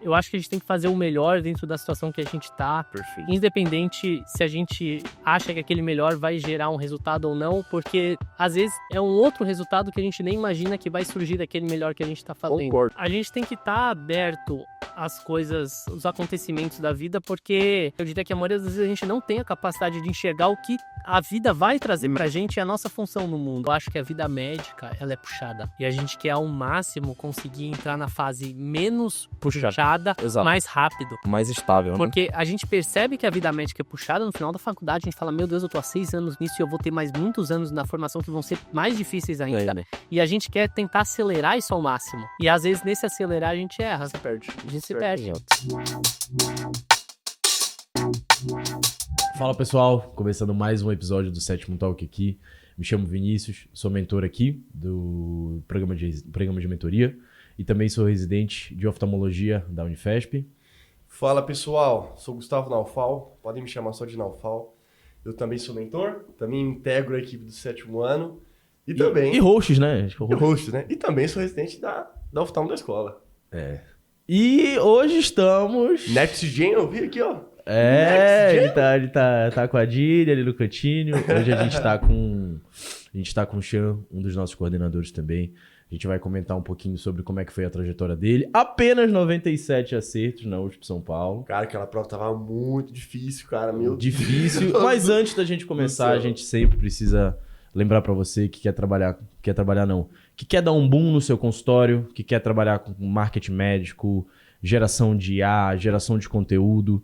eu acho que a gente tem que fazer o melhor dentro da situação que a gente tá. Perfeito. Independente se a gente acha que aquele melhor vai gerar um resultado ou não, porque às vezes é um outro resultado que a gente nem imagina que vai surgir daquele melhor que a gente tá fazendo. Concordo. A gente tem que estar aberto às coisas, os acontecimentos da vida, porque eu diria que a maioria das vezes a gente não tem a capacidade de enxergar o que a vida vai trazer pra gente e a nossa função no mundo. Eu acho que a vida médica, ela é puxada. E a gente quer ao máximo conseguir entrar na fase menos puxada, Exato. mais rápido. Mais estável, né? Porque a gente percebe que a vida médica é puxada no final da faculdade, a gente fala, meu Deus, eu tô há 6 anos nisso e eu vou ter mais muitos anos na formação que vão ser mais difíceis ainda. né? E a gente quer tentar acelerar isso ao máximo. E às vezes nesse acelerar a gente erra. Se perde. A gente se perde. Fala pessoal, começando mais um episódio do Sétimo Talk aqui. Me chamo Vinícius, sou mentor aqui do programa de mentoria e também sou residente de oftalmologia da Unifesp. Fala pessoal, sou Gustavo Naufal, podem me chamar só de Naufal. Eu também sou mentor, também integro a equipe do 7º ano e também... E hosts, né? host, né? E também sou residente da oftalmo da escola. E hoje estamos... Next Gen, eu vi aqui, ó. Ele tá com a Dília ali no cantinho. Hoje a gente tá com o Chan, um dos nossos coordenadores também. A gente vai comentar um pouquinho sobre como é que foi a trajetória dele. Apenas 97 acertos na USP São Paulo. Cara, aquela prova tava muito difícil, cara, meu Difícil, Deus. mas antes da gente começar, a gente sempre precisa lembrar pra você que quer trabalhar não, que quer dar um boom no seu consultório, que quer trabalhar com marketing médico, geração de IA, geração de conteúdo,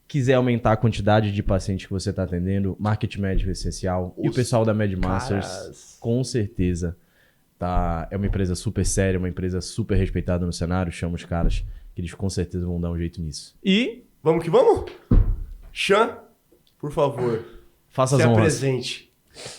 quiser aumentar a quantidade de pacientes que você está atendendo, marketing médico é essencial. E o pessoal da MedMasters, com certeza, é uma empresa super séria, uma empresa super respeitada no cenário. Chama os caras que eles com certeza vão dar um jeito nisso. E... Vamos que vamos? Chan, por favor, faça as se honras. apresente.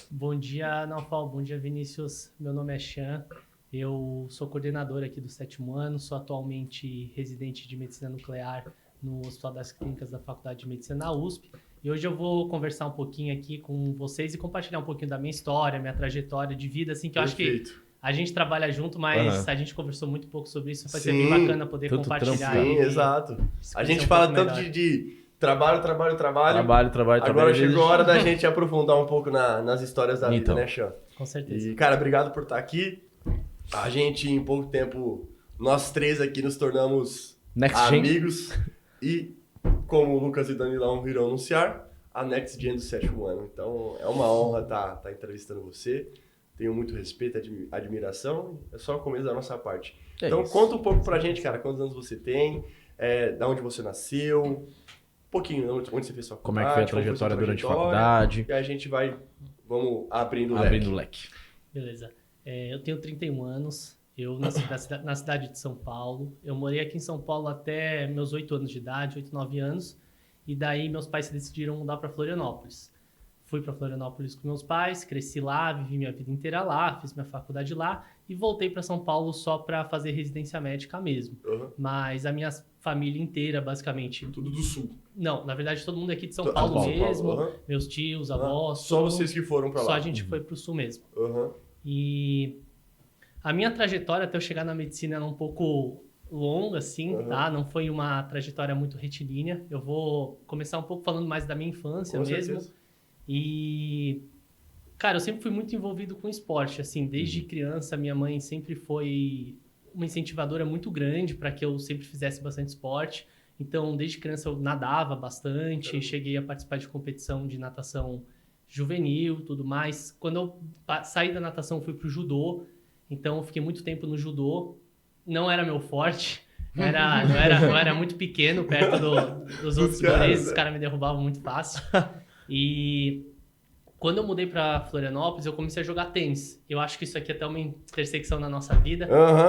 Bom dia, Naufal. Bom dia, Vinícius. Meu nome é Chan. Eu sou coordenador aqui do 7º ano. Sou atualmente residente de medicina nuclear no Hospital das Clínicas da Faculdade de Medicina da USP. E hoje eu vou conversar um pouquinho aqui com vocês e compartilhar um pouquinho da minha história, minha trajetória de vida, assim, que eu acho que a gente trabalha junto, mas a gente conversou muito pouco sobre isso. Vai ser bem bacana poder compartilhar. Sim, exato. A gente fala tanto de trabalho. Agora chegou a hora da gente aprofundar um pouco nas histórias da vida, né, Chan? Com certeza. E, cara, obrigado por estar aqui. A gente, em pouco tempo, nós três aqui nos tornamos amigos. E, como o Lucas e Danilão irão anunciar, a Next Gen do 7º ano. Então, é uma honra estar entrevistando você. Tenho muito respeito, admiração. É só o começo da nossa parte. Então, conta um pouco pra gente, cara, quantos anos você tem, da onde você nasceu, um pouquinho onde você fez sua faculdade. Como é que foi a trajetória durante a faculdade. E a gente vamos abrindo o leque. Beleza. Eu tenho 31 anos. Eu nasci na cidade de São Paulo. Eu morei aqui em São Paulo até meus 8 anos de idade, 8, 9 anos. E daí meus pais se decidiram mudar para Florianópolis. Fui para Florianópolis com meus pais, cresci lá, vivi minha vida inteira lá, fiz minha faculdade lá e voltei para São Paulo só para fazer residência médica mesmo. Mas a minha família inteira, basicamente... Tudo do Sul? Não, na verdade todo mundo aqui de São Paulo mesmo, meus tios, avós... Só vocês que foram para lá? Só a gente foi para o Sul mesmo. E... a minha trajetória até eu chegar na medicina era um pouco longa, assim, tá? Não foi uma trajetória muito retilínea. Eu vou começar um pouco falando mais da minha infância mesmo. Certeza. E, cara, eu sempre fui muito envolvido com esporte, assim. Desde criança, minha mãe sempre foi uma incentivadora muito grande para que eu sempre fizesse bastante esporte. Então, desde criança eu nadava bastante, cheguei a participar de competição de natação juvenil, tudo mais. Quando eu saí da natação, fui pro judô. Então, eu fiquei muito tempo no judô. Não era meu forte. Não era muito pequeno perto dos outros goleiros. Os caras me derrubavam muito fácil. E quando eu mudei para Florianópolis, eu comecei a jogar tênis. Eu acho que isso aqui é até uma intersecção na nossa vida.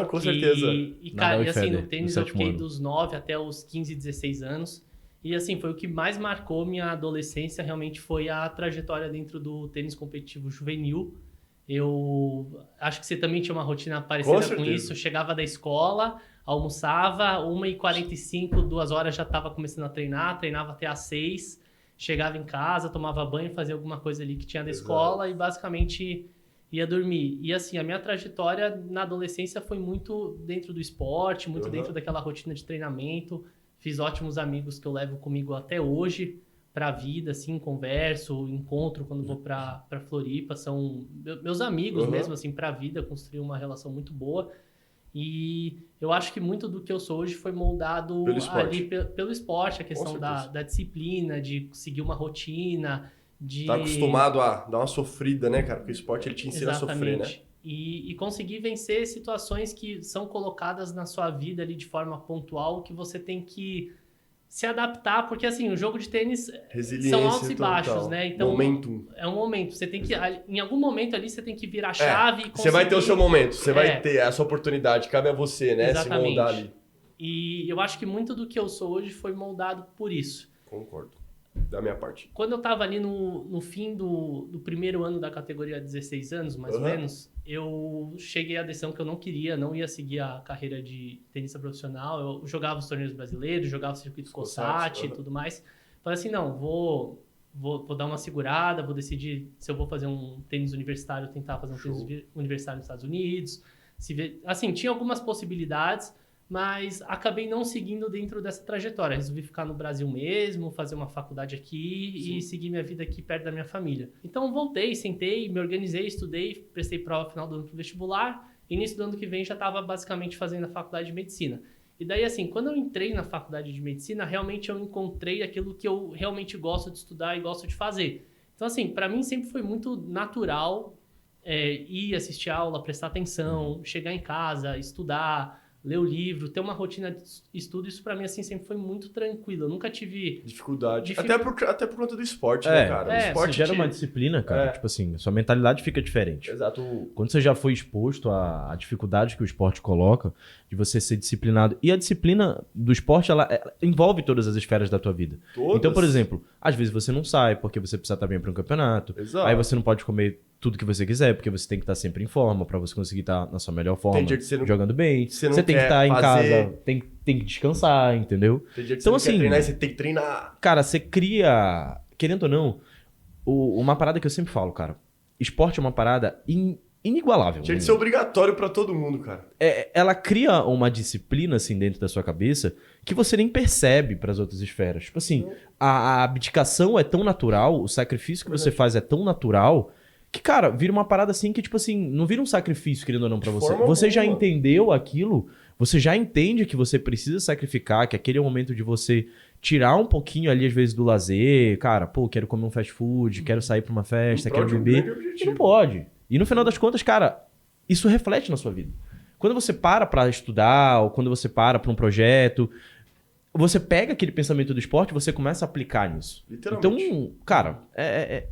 Com certeza. E cara, e assim, no tênis eu fiquei dos 9 até os 15, 16 anos. E assim, foi o que mais marcou minha adolescência, realmente foi a trajetória dentro do tênis competitivo juvenil. Eu acho que você também tinha uma rotina parecida com isso. Eu chegava da escola, almoçava, 1h45, 2 horas já estava começando a treinar, treinava até às 6, chegava em casa, tomava banho, fazia alguma coisa ali que tinha da escola e basicamente ia dormir. E assim, a minha trajetória na adolescência foi muito dentro do esporte, muito dentro daquela rotina de treinamento. Fiz ótimos amigos que eu levo comigo até hoje pra vida, assim, converso, encontro quando vou pra Floripa. São meus amigos mesmo, assim, pra vida. Construí uma relação muito boa. E eu acho que muito do que eu sou hoje foi moldado pelo esporte, a questão da disciplina, de seguir uma rotina, de... Tá acostumado a dar uma sofrida, né, cara? Porque o esporte ele te ensina a sofrer, né? E conseguir vencer situações que são colocadas na sua vida ali de forma pontual, que você tem que se adaptar, porque assim, o jogo de tênis são altos e baixos, né? Então, é um momento. Você tem que, em algum momento ali, você tem que virar a chave e conseguir... Você vai ter o seu momento, você vai ter a sua oportunidade, cabe a você, né? Exatamente. Se moldar ali. E eu acho que muito do que eu sou hoje foi moldado por isso. Concordo. Da minha parte. Quando eu tava ali no fim do primeiro ano da categoria 16 anos, mais ou menos, eu cheguei à decisão que eu não ia seguir a carreira de tenista profissional. Eu jogava os torneios brasileiros, jogava o circuito COSAT e tudo mais. Falei assim, não, vou dar uma segurada, vou decidir se eu vou fazer um tênis universitário, tentar fazer um tênis universitário nos Estados Unidos. Assim, tinha algumas possibilidades, mas acabei não seguindo dentro dessa trajetória. Resolvi ficar no Brasil mesmo, fazer uma faculdade aqui e seguir minha vida aqui perto da minha família. Então voltei, sentei, me organizei, estudei, prestei prova final do ano pro vestibular. Início do ano que vem já estava basicamente fazendo a faculdade de medicina. E daí assim, quando eu entrei na faculdade de medicina, realmente eu encontrei aquilo que eu realmente gosto de estudar e gosto de fazer. Então assim, para mim sempre foi muito natural ir assistir aula, prestar atenção, chegar em casa, estudar, ler o livro, ter uma rotina de estudo. Isso pra mim, assim, sempre foi muito tranquilo. Eu nunca tive... dificuldade. Até por conta do esporte, né, cara? O esporte gera uma disciplina, cara. Tipo assim, sua mentalidade fica diferente. Exato. Quando você já foi exposto à dificuldade que o esporte coloca, de você ser disciplinado. E a disciplina do esporte, ela envolve todas as esferas da tua vida. Todas. Então, por exemplo, às vezes você não sai porque você precisa estar bem para um campeonato. Exato. Aí você não pode comer tudo que você quiser, porque você tem que estar sempre em forma para você conseguir estar na sua melhor forma, tem dia que você jogando bem. Você tem que estar em casa, tem que descansar, entendeu? Tem dia que então, você assim, quer treinar e você tem que treinar. Cara, você cria, querendo ou não, uma parada que eu sempre falo, cara. Esporte é uma parada inigualável. Tinha que ser obrigatório pra todo mundo, cara. Ela cria uma disciplina, assim, dentro da sua cabeça que você nem percebe pras outras esferas. Tipo assim, a abdicação é tão natural, o sacrifício que você faz é tão natural que, cara, vira uma parada assim que, tipo assim, não vira um sacrifício, querendo ou não, pra você. Você já entendeu aquilo, você já entende que você precisa sacrificar, que aquele é o momento de você tirar um pouquinho ali, às vezes, do lazer. Cara, pô, quero comer um fast food, quero sair pra uma festa, quero beber. E não pode. E no final das contas, cara, isso reflete na sua vida. Quando você para estudar, ou quando você para um projeto, você pega aquele pensamento do esporte e você começa a aplicar nisso. Literalmente. Então, cara,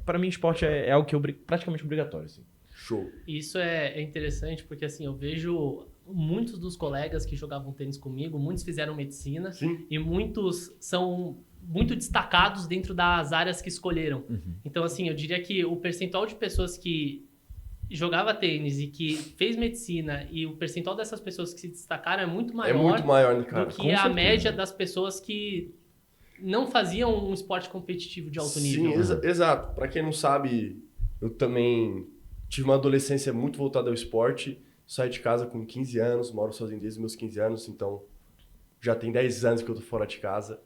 pra mim esporte é algo que é praticamente obrigatório. Assim. Show. Isso é interessante porque, assim, eu vejo muitos dos colegas que jogavam tênis comigo, muitos fizeram medicina. Sim. E muitos são muito destacados dentro das áreas que escolheram. Então, assim, eu diria que o percentual de pessoas que jogava tênis e que fez medicina e o percentual dessas pessoas que se destacaram é muito maior, cara. do que a média das pessoas que não faziam um esporte competitivo de alto nível. Sim, exato. Pra quem não sabe, eu também tive uma adolescência muito voltada ao esporte. Saí de casa com 15 anos, moro sozinho desde meus 15 anos, então já tem 10 anos que eu tô fora de casa.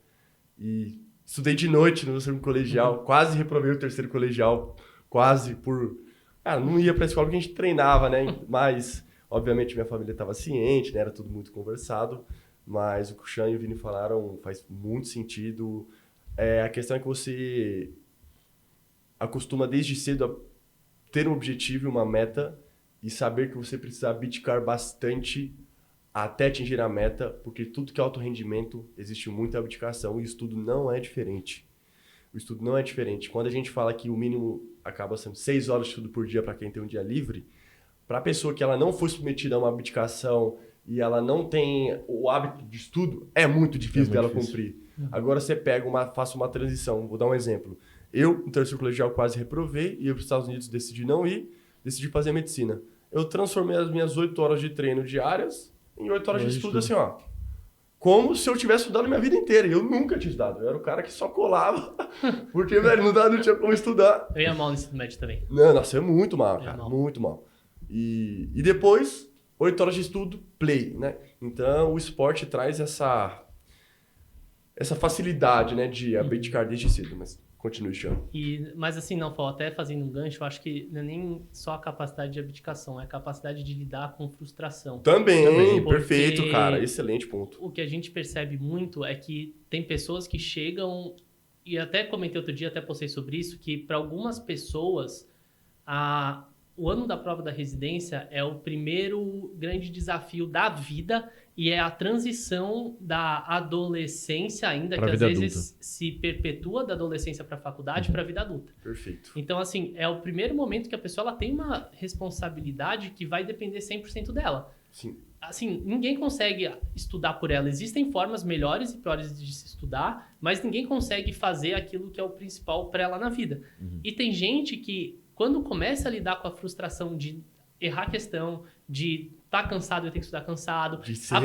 E estudei de noite no segundo colegial, quase reprovei o terceiro colegial, quase por... Cara, não ia pra escola porque a gente treinava, né? Mas, obviamente, minha família estava ciente, né? Era tudo muito conversado. Mas o que o Chan e o Vini falaram faz muito sentido. A questão é que você acostuma desde cedo a ter um objetivo e uma meta e saber que você precisa abdicar bastante até atingir a meta, porque tudo que é alto rendimento existe muita abdicação e o estudo não é diferente. O estudo não é diferente. Quando a gente fala que o mínimo acaba sendo 6 horas de estudo por dia para quem tem um dia livre, para a pessoa que ela não foi submetida a uma abdicação e ela não tem o hábito de estudo, é muito difícil dela cumprir. Agora você faça uma transição. Vou dar um exemplo. Eu, no terceiro colegial, quase reprovei, ia para os Estados Unidos, decidi não ir, decidi fazer medicina. Eu transformei as minhas 8 horas de treino diárias em 8 horas de estudo, assim, ó. como se eu tivesse estudado a minha vida inteira. E eu nunca tinha estudado. Eu era o cara que só colava, porque, velho, não tinha como estudar. Eu ia mal no ensino médio também. Não, nossa, eu ia muito mal, cara. Muito mal. E depois, 8 horas de estudo, play, né? Então, o esporte traz essa facilidade, né, de abdicar desde cedo. Mas continue, Tiago. Mas assim, não, até fazendo um gancho, eu acho que não é nem só a capacidade de abdicação, é a capacidade de lidar com frustração. Também, perfeito, cara. Excelente ponto. O que a gente percebe muito é que tem pessoas que chegam, e até comentei outro dia, até postei sobre isso, que para algumas pessoas, o ano da prova da residência é o primeiro grande desafio da vida e é a transição da adolescência ainda, pra que às vezes adulta. se perpetua da adolescência para a faculdade para a vida adulta. Perfeito. Então, assim, é o primeiro momento que a pessoa ela tem uma responsabilidade que vai depender 100% dela. Sim. Assim, ninguém consegue estudar por ela. Existem formas melhores e piores de se estudar, mas ninguém consegue fazer aquilo que é o principal para ela na vida. E tem gente que, quando começa a lidar com a frustração de errar questão, de estar cansado e ter que estudar cansado, de ser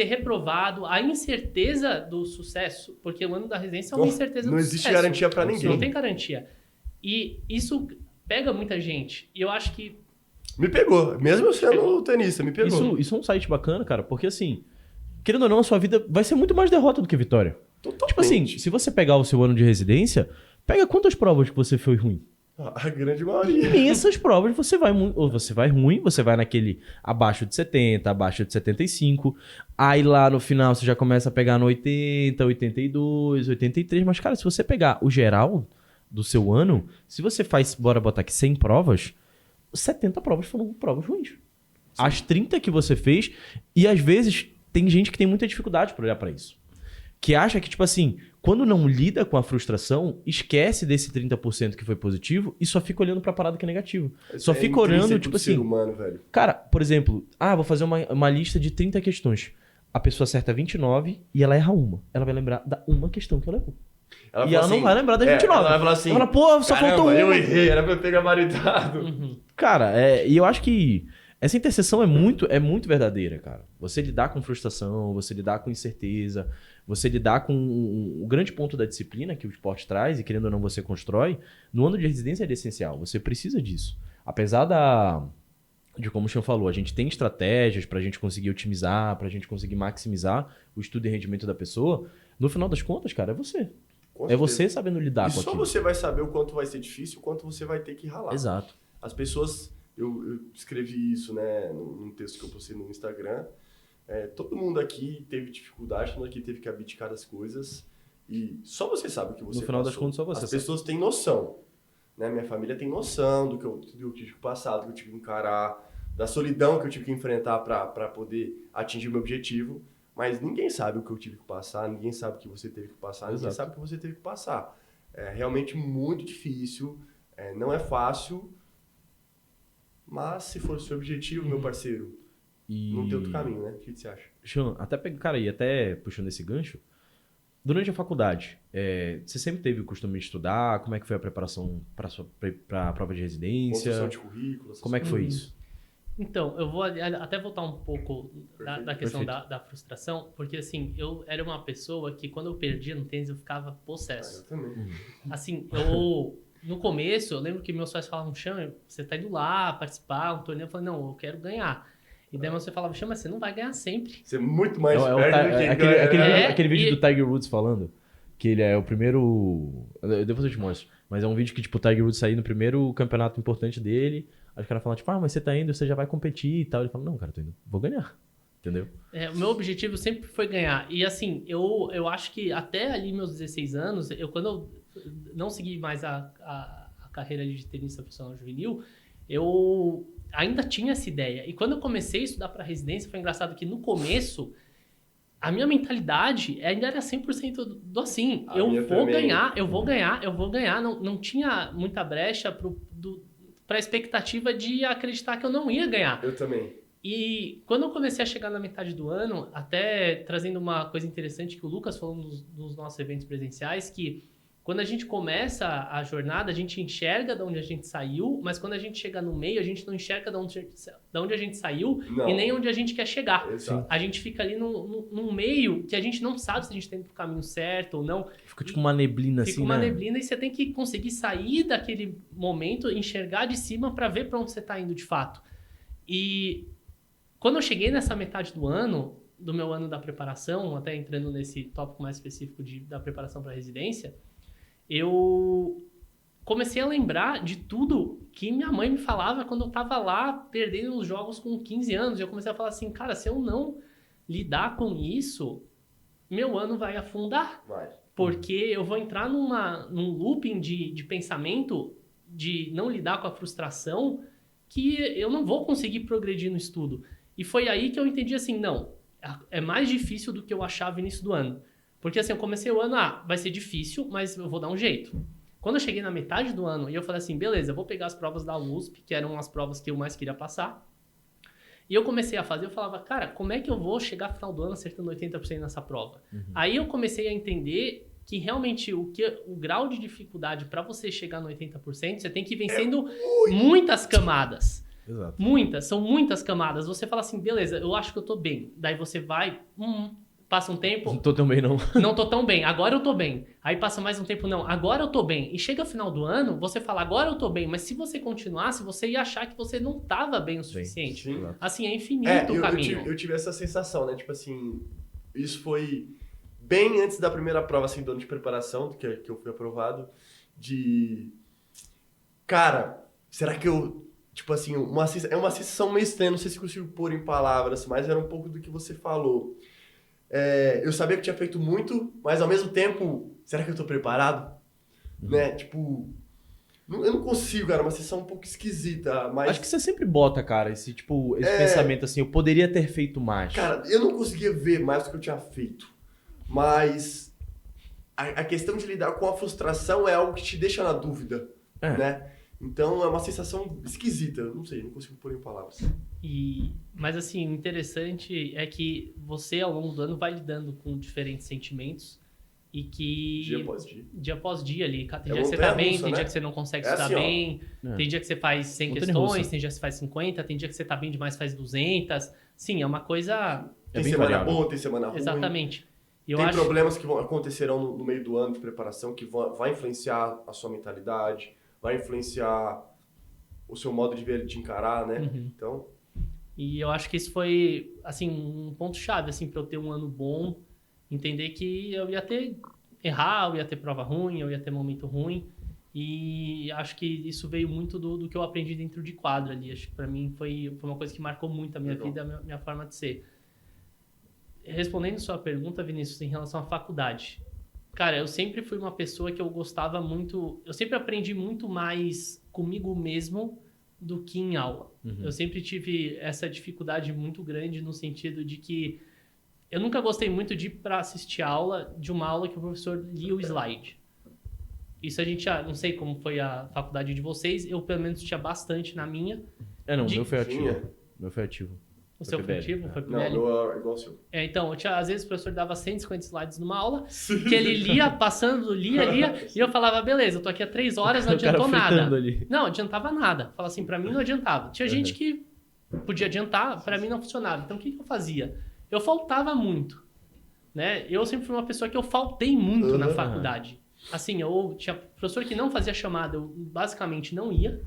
reprovado, a incerteza do sucesso, porque o ano da residência é uma incerteza do sucesso. Não existe garantia para ninguém. Não tem garantia. E isso pega muita gente. E eu acho que me pegou. Mesmo eu sendo tenista, me pegou. Isso é um site bacana, cara, porque assim, querendo ou não, a sua vida vai ser muito mais derrota do que vitória. Totalmente. Tipo assim, se você pegar o seu ano de residência, pega quantas provas que você foi ruim. A grande maioria. Imensas provas, você vai ruim, você vai naquele abaixo de 70, abaixo de 75. Aí lá no final você já começa a pegar no 80, 82, 83. Mas, cara, se você pegar o geral do seu ano, se você faz, bora botar aqui 100 provas, 70 provas foram provas ruins. Sim. As 30 que você fez, e às vezes tem gente que tem muita dificuldade para olhar para isso. Que acha que, tipo assim, quando não lida com a frustração, esquece desse 30% que foi positivo e só fica olhando pra parada que é negativo. Só fica olhando, tipo assim... Ser humano, velho. Cara, por exemplo, vou fazer uma lista de 30 questões. A pessoa acerta 29 e ela erra uma. Ela vai lembrar da uma questão que ela errou. Ela não vai lembrar das 29. Ela vai falar assim... Ela fala, pô, só faltou uma. Eu errei, era pra eu pegar maritado. Cara, e eu acho que essa interseção é muito verdadeira, cara. Você lidar com frustração, você lidar com incerteza, você lidar com o grande ponto da disciplina que o esporte traz, e querendo ou não você constrói, no ano de residência é essencial. Você precisa disso. Apesar de como o Sean falou, a gente tem estratégias pra gente conseguir otimizar, pra gente conseguir maximizar o estudo e rendimento da pessoa. No final das contas, cara, é você. É você sabendo lidar com aquilo. E só você vai saber o quanto vai ser difícil, o quanto você vai ter que ralar. Exato. As pessoas... Eu escrevi isso, né, num texto que eu postei no Instagram. Todo mundo aqui teve dificuldade, todo mundo aqui teve que abdicar das coisas. E só você sabe o que você No final passou. das contas, só você As pessoas têm noção. Né? Minha família tem noção do que eu tive que passar, do que eu tive que encarar, da solidão que eu tive que enfrentar para poder atingir o meu objetivo. Mas ninguém sabe o que eu tive que passar, ninguém sabe o que você teve que passar, ninguém sabe o que você teve que passar. É realmente muito difícil, não é fácil, mas se for o seu objetivo, meu parceiro, não tem outro caminho, né? O que você acha? Sean, até puxando esse gancho, durante a faculdade, você sempre teve o costume de estudar? Como é que foi a preparação para a prova de residência? Construção de currículo. Como é que foi isso? Então, eu vou até voltar um pouco da questão da frustração, porque assim, eu era uma pessoa que quando eu perdia no tênis eu ficava possesso. Eu também. Assim, no começo, eu lembro que meus pais falavam, Chama, você tá indo lá participar, um torneio. Eu falei, não, eu quero ganhar. E daí você falava, Chama, você não vai ganhar sempre. Você é muito mais perde do que ganha. Aquele vídeo do Tiger Woods falando, que ele é o primeiro... Depois eu te mostro. Mas é um vídeo que, tipo, o Tiger Woods sair no primeiro campeonato importante dele, aí os caras falam, tipo, mas você tá indo, você já vai competir e tal. Ele fala, não, cara, tô indo, vou ganhar. Entendeu? O meu objetivo sempre foi ganhar. E assim, eu acho que até ali meus 16 anos, quando eu não segui mais a carreira de tenista profissional juvenil, eu ainda tinha essa ideia. E quando eu comecei a estudar para residência, foi engraçado que no começo, a minha mentalidade ainda era 100% do assim. Eu vou ganhar. Não tinha muita brecha para a expectativa de acreditar que eu não ia ganhar. Eu também. E quando eu comecei a chegar na metade do ano, até trazendo uma coisa interessante que o Lucas falou nos nossos eventos presenciais, que Quando a gente começa a jornada, a gente enxerga de onde a gente saiu, mas quando a gente chega no meio, a gente não enxerga de onde a gente saiu e nem onde a gente quer chegar. Exato. A gente fica ali num meio que a gente não sabe se a gente está indo pro caminho certo ou não. Fica tipo uma neblina assim, Fica uma neblina e você tem que conseguir sair daquele momento, enxergar de cima para ver para onde você está indo de fato. E quando eu cheguei nessa metade do ano, do meu ano da preparação, até entrando nesse tópico mais específico da preparação para residência, eu comecei a lembrar de tudo que minha mãe me falava quando eu tava lá perdendo os jogos com 15 anos. Eu comecei a falar assim, cara, se eu não lidar com isso, meu ano vai afundar. Vai. Porque eu vou entrar num looping de pensamento, de não lidar com a frustração, que eu não vou conseguir progredir no estudo. E foi aí que eu entendi assim, não, é mais difícil do que eu achava no início do ano. Porque assim, eu comecei o ano, vai ser difícil, mas eu vou dar um jeito. Quando eu cheguei na metade do ano, e eu falei assim, beleza, eu vou pegar as provas da USP, que eram as provas que eu mais queria passar. E eu comecei a fazer, eu falava, cara, como é que eu vou chegar no final do ano acertando 80% nessa prova? Aí eu comecei a entender que realmente o grau de dificuldade para você chegar no 80%, você tem que ir vencendo muitas camadas. Exato. São muitas camadas. Você fala assim, beleza, eu acho que eu tô bem. Daí você vai, passa um tempo... Não tô tão bem, não. Não tô tão bem, agora eu tô bem. Aí passa mais um tempo, não, agora eu tô bem. E chega ao final do ano, você fala, agora eu tô bem. Mas se você continuasse, você ia achar que você não tava bem o suficiente. Sim. Assim, é infinito o caminho. Eu tive essa sensação, né? Tipo assim, isso foi bem antes da primeira prova, assim, do ano de preparação, que eu fui aprovado, de... Cara, será que eu... Tipo assim, é uma sensação meio estranha, não sei se consigo pôr em palavras, mas era um pouco do que você falou. Eu sabia que tinha feito muito, mas ao mesmo tempo, será que eu tô preparado? Né? Tipo, eu não consigo, cara, uma sensação um pouco esquisita, mas... Acho que você sempre bota, cara, esse pensamento assim, eu poderia ter feito mais. Cara, eu não conseguia ver mais do que eu tinha feito, mas a questão de lidar com a frustração é algo que te deixa na dúvida, né? Então é uma sensação esquisita, não sei, não consigo pôr em palavras. Mas assim, interessante é que você ao longo do ano vai lidando com diferentes sentimentos e que... Dia após dia. Dia após dia ali. Tem dia que você tá bem, tem dia que você não consegue estudar bem, tem dia que você faz 100 questões, tem dia que você faz 50, tem dia que você tá bem demais, faz 200. Sim, é uma coisa... Tem semana boa, tem semana ruim. Exatamente. Tem problemas que acontecerão no meio do ano de preparação que vai influenciar a sua mentalidade, vai influenciar o seu modo de ver, de encarar, né? Então... E eu acho que isso foi, assim, um ponto-chave, assim, para eu ter um ano bom, entender que eu ia errar, eu ia ter prova ruim, eu ia ter momento ruim, e acho que isso veio muito do que eu aprendi dentro de quadro ali. Acho que para mim foi uma coisa que marcou muito a minha vida, a minha forma de ser. Respondendo sua pergunta, Vinícius, em relação à faculdade. Cara, eu sempre fui uma pessoa que eu gostava muito... Eu sempre aprendi muito mais comigo mesmo do que em aula. Eu sempre tive essa dificuldade muito grande no sentido de que eu nunca gostei muito de ir para assistir aula de uma aula que o professor lia o slide. Isso a gente não sei como foi a faculdade de vocês, eu pelo menos tinha bastante na minha. Não, meu foi ativo. Meu foi ativo. O seu foi ativo? Foi não, meu é igual o seu. Então, às vezes o professor dava 150 slides numa aula, que ele lia, lia, e eu falava, beleza, eu tô aqui há 3 horas, não adiantou nada. Ali. Não adiantava nada. Fala assim, pra mim não adiantava. Tinha gente que podia adiantar, pra mim não funcionava. Então, o que eu fazia? Eu faltava muito, né? Eu sempre fui uma pessoa que eu faltei muito na faculdade. Assim, eu tinha professor que não fazia chamada, eu basicamente não ia.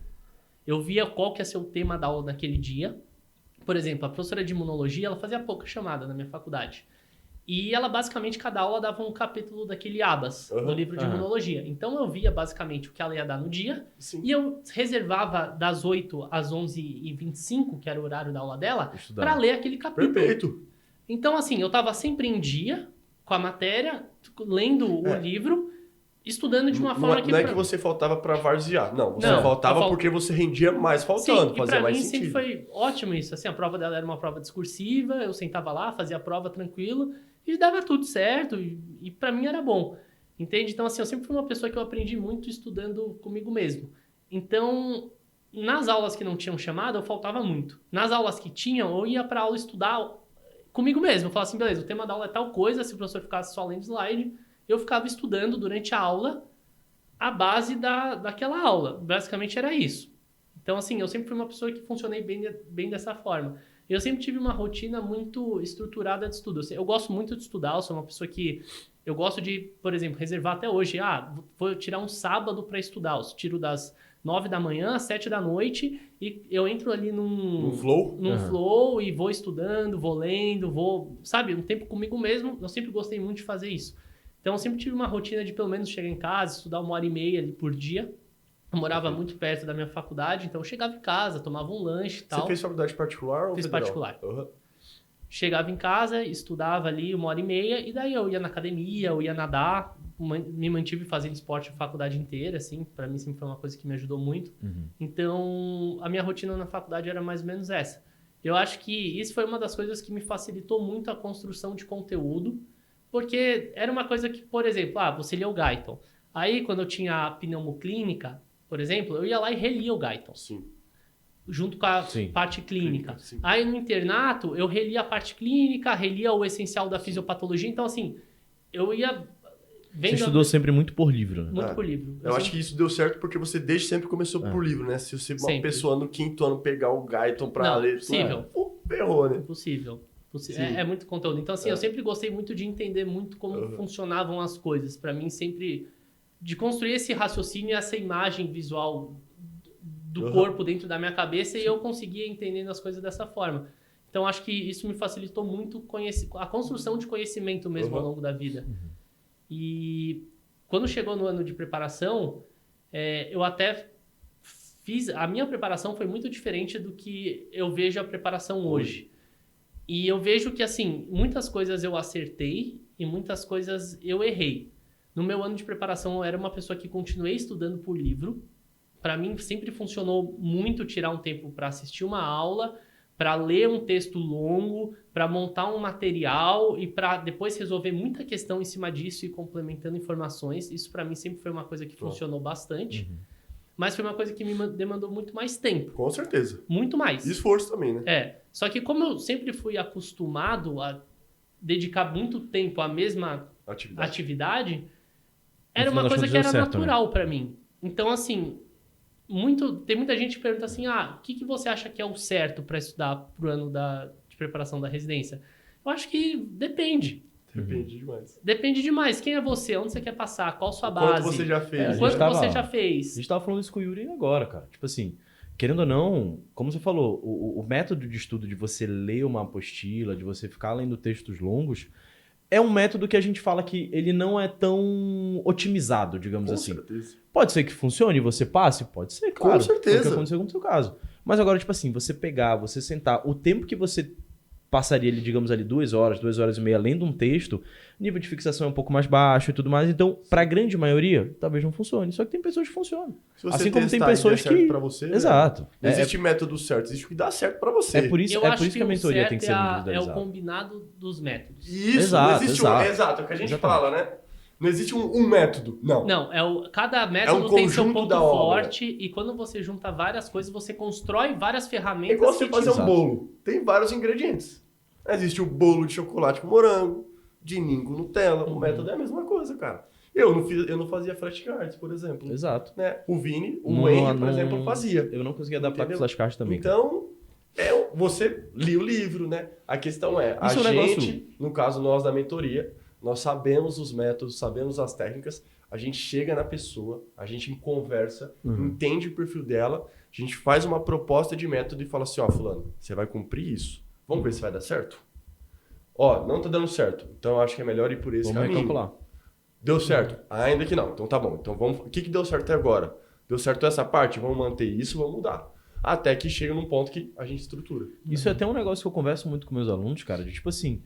Eu via qual que ia ser o tema da aula naquele dia. Por exemplo, a professora de imunologia, ela fazia pouca chamada na minha faculdade. E ela, basicamente, cada aula dava um capítulo daquele ABAS, do livro de imunologia. Então, eu via, basicamente, o que ela ia dar no dia. Sim. E eu reservava das 8 às 11h25, que era o horário da aula dela, para ler aquele capítulo. Perfeito. Então, assim, eu estava sempre em dia com a matéria, lendo o livro, estudando de uma forma que... Não é que você faltava para varzear. Não, você faltava porque você rendia mais faltando, fazia mais sentido. Sim, pra mim sempre foi ótimo isso. Assim, a prova dela era uma prova discursiva, eu sentava lá, fazia a prova tranquilo e dava tudo certo e para mim era bom. Entende? Então, assim, eu sempre fui uma pessoa que eu aprendi muito estudando comigo mesmo. Então, nas aulas que não tinham chamada, eu faltava muito. Nas aulas que tinham, eu ia para aula estudar comigo mesmo. Eu falava assim, beleza, o tema da aula é tal coisa, se o professor ficasse só lendo slide... Eu ficava estudando durante a aula a base daquela aula. Basicamente era isso. Então, assim, eu sempre fui uma pessoa que funcionei bem dessa forma. Eu sempre tive uma rotina muito estruturada de estudo. Eu gosto muito de estudar, eu sou uma pessoa que... Eu gosto de, por exemplo, reservar até hoje. Vou tirar um sábado para estudar. Eu tiro das 9 da manhã às 7 da noite e eu entro ali num flow? Num flow e vou estudando, vou lendo, sabe, um tempo comigo mesmo. Eu sempre gostei muito de fazer isso. Então, eu sempre tive uma rotina de pelo menos chegar em casa, estudar 1h30 ali por dia. Eu morava muito perto da minha faculdade, então eu chegava em casa, tomava um lanche e tal. Você fez faculdade particular ou Fiz federal? particular. Uhum. Chegava em casa, estudava ali 1h30 e daí eu ia na academia, eu ia nadar, me mantive fazendo esporte a faculdade inteira, assim, pra mim sempre foi uma coisa que me ajudou muito. Então, a minha rotina na faculdade era mais ou menos essa. Eu acho que isso foi uma das coisas que me facilitou muito a construção de conteúdo, porque era uma coisa que, por exemplo, você lê o Guyton. Aí, quando eu tinha a pneumoclínica, por exemplo, eu ia lá e relia o Guyton. Sim. Junto com a parte clínica. Sim. Aí no internato, eu relia a parte clínica, relia o essencial da fisiopatologia. Então, assim, eu ia vendo... Você estudou sempre muito por livro, né? Muito por livro. Eu acho que isso deu certo porque você desde sempre começou por livro, né? Se você uma pessoa no 5º ano pegar o Guyton pra ler... Possível. Ferrou, né? Possível. É muito conteúdo. Então, assim, eu sempre gostei muito de entender muito como funcionavam as coisas. Pra mim, sempre... De construir esse raciocínio e essa imagem visual do corpo dentro da minha cabeça e eu conseguia entendendo as coisas dessa forma. Então, acho que isso me facilitou muito a construção de conhecimento mesmo ao longo da vida. E quando chegou no ano de preparação, eu até fiz... A minha preparação foi muito diferente do que eu vejo a preparação hoje. E eu vejo que, assim, muitas coisas eu acertei e muitas coisas eu errei. No meu ano de preparação, eu era uma pessoa que continuei estudando por livro. Para mim, sempre funcionou muito tirar um tempo para assistir uma aula, para ler um texto longo, para montar um material e para depois resolver muita questão em cima disso e complementando informações. Isso, para mim, sempre foi uma coisa que funcionou bastante. Mas foi uma coisa que me demandou muito mais tempo. Com certeza. Muito mais. E esforço também, né? Só que como eu sempre fui acostumado a dedicar muito tempo à mesma atividade era uma coisa que era natural para mim. Então, assim... Tem muita gente que pergunta assim, o que você acha que é o certo para estudar pro ano de preparação da residência? Eu acho que depende. Depende demais. Depende demais. Quem é você? Onde você quer passar? Qual a sua base? Quanto você já fez? Quanto você já fez? A gente tava falando isso com o Yuri agora, cara. Tipo assim, querendo ou não, como você falou, o método de estudo de você ler uma apostila, de você ficar lendo textos longos, é um método que a gente fala que ele não é tão otimizado, digamos assim. Com certeza. Pode ser que funcione e você passe? Pode ser, claro. Com certeza. Foi o que aconteceu no seu caso. Mas agora, tipo assim, você pegar, você sentar, o tempo que você passaria ali, digamos ali, 2 horas, 2 horas e meia lendo um texto, nível de fixação é um pouco mais baixo e tudo mais. Então, pra grande maioria, talvez não funcione. Só que tem pessoas que funcionam. Se você assim como tem pessoas que... pra você, exato. Não existe método certo, existe o que dá certo pra você. É por isso que a mentoria tem que ser individualizada. É o combinado dos métodos. Isso, exato, não existe exato, é o que a gente fala, né? Não existe um método, não. Não, cada método tem seu ponto forte e quando você junta várias coisas, você constrói várias ferramentas. É igual você fazer um bolo. Tem vários ingredientes. Existe o bolo de chocolate com morango, de ninho com Nutella. O método é a mesma coisa, cara. Eu não fazia flashcards, por exemplo. Exato. Né? O Vini, o Henry, por exemplo, fazia. Eu não conseguia adaptar com flashcards também. Então, você lia o livro, né? A questão a gente, no caso nós da mentoria, nós sabemos os métodos, sabemos as técnicas, a gente chega na pessoa, a gente conversa, entende o perfil dela, a gente faz uma proposta de método e fala assim, fulano, você vai cumprir isso. Vamos ver se vai dar certo? Não tá dando certo, então eu acho que é melhor ir por esse caminho. Vamos calcular. Deu certo? Ainda que não. Então tá bom. Então vamos... O que deu certo até agora? Deu certo essa parte? Vamos manter isso, vamos mudar. Até que chega num ponto que a gente estrutura. Isso é até um negócio que eu converso muito com meus alunos, cara, de tipo assim...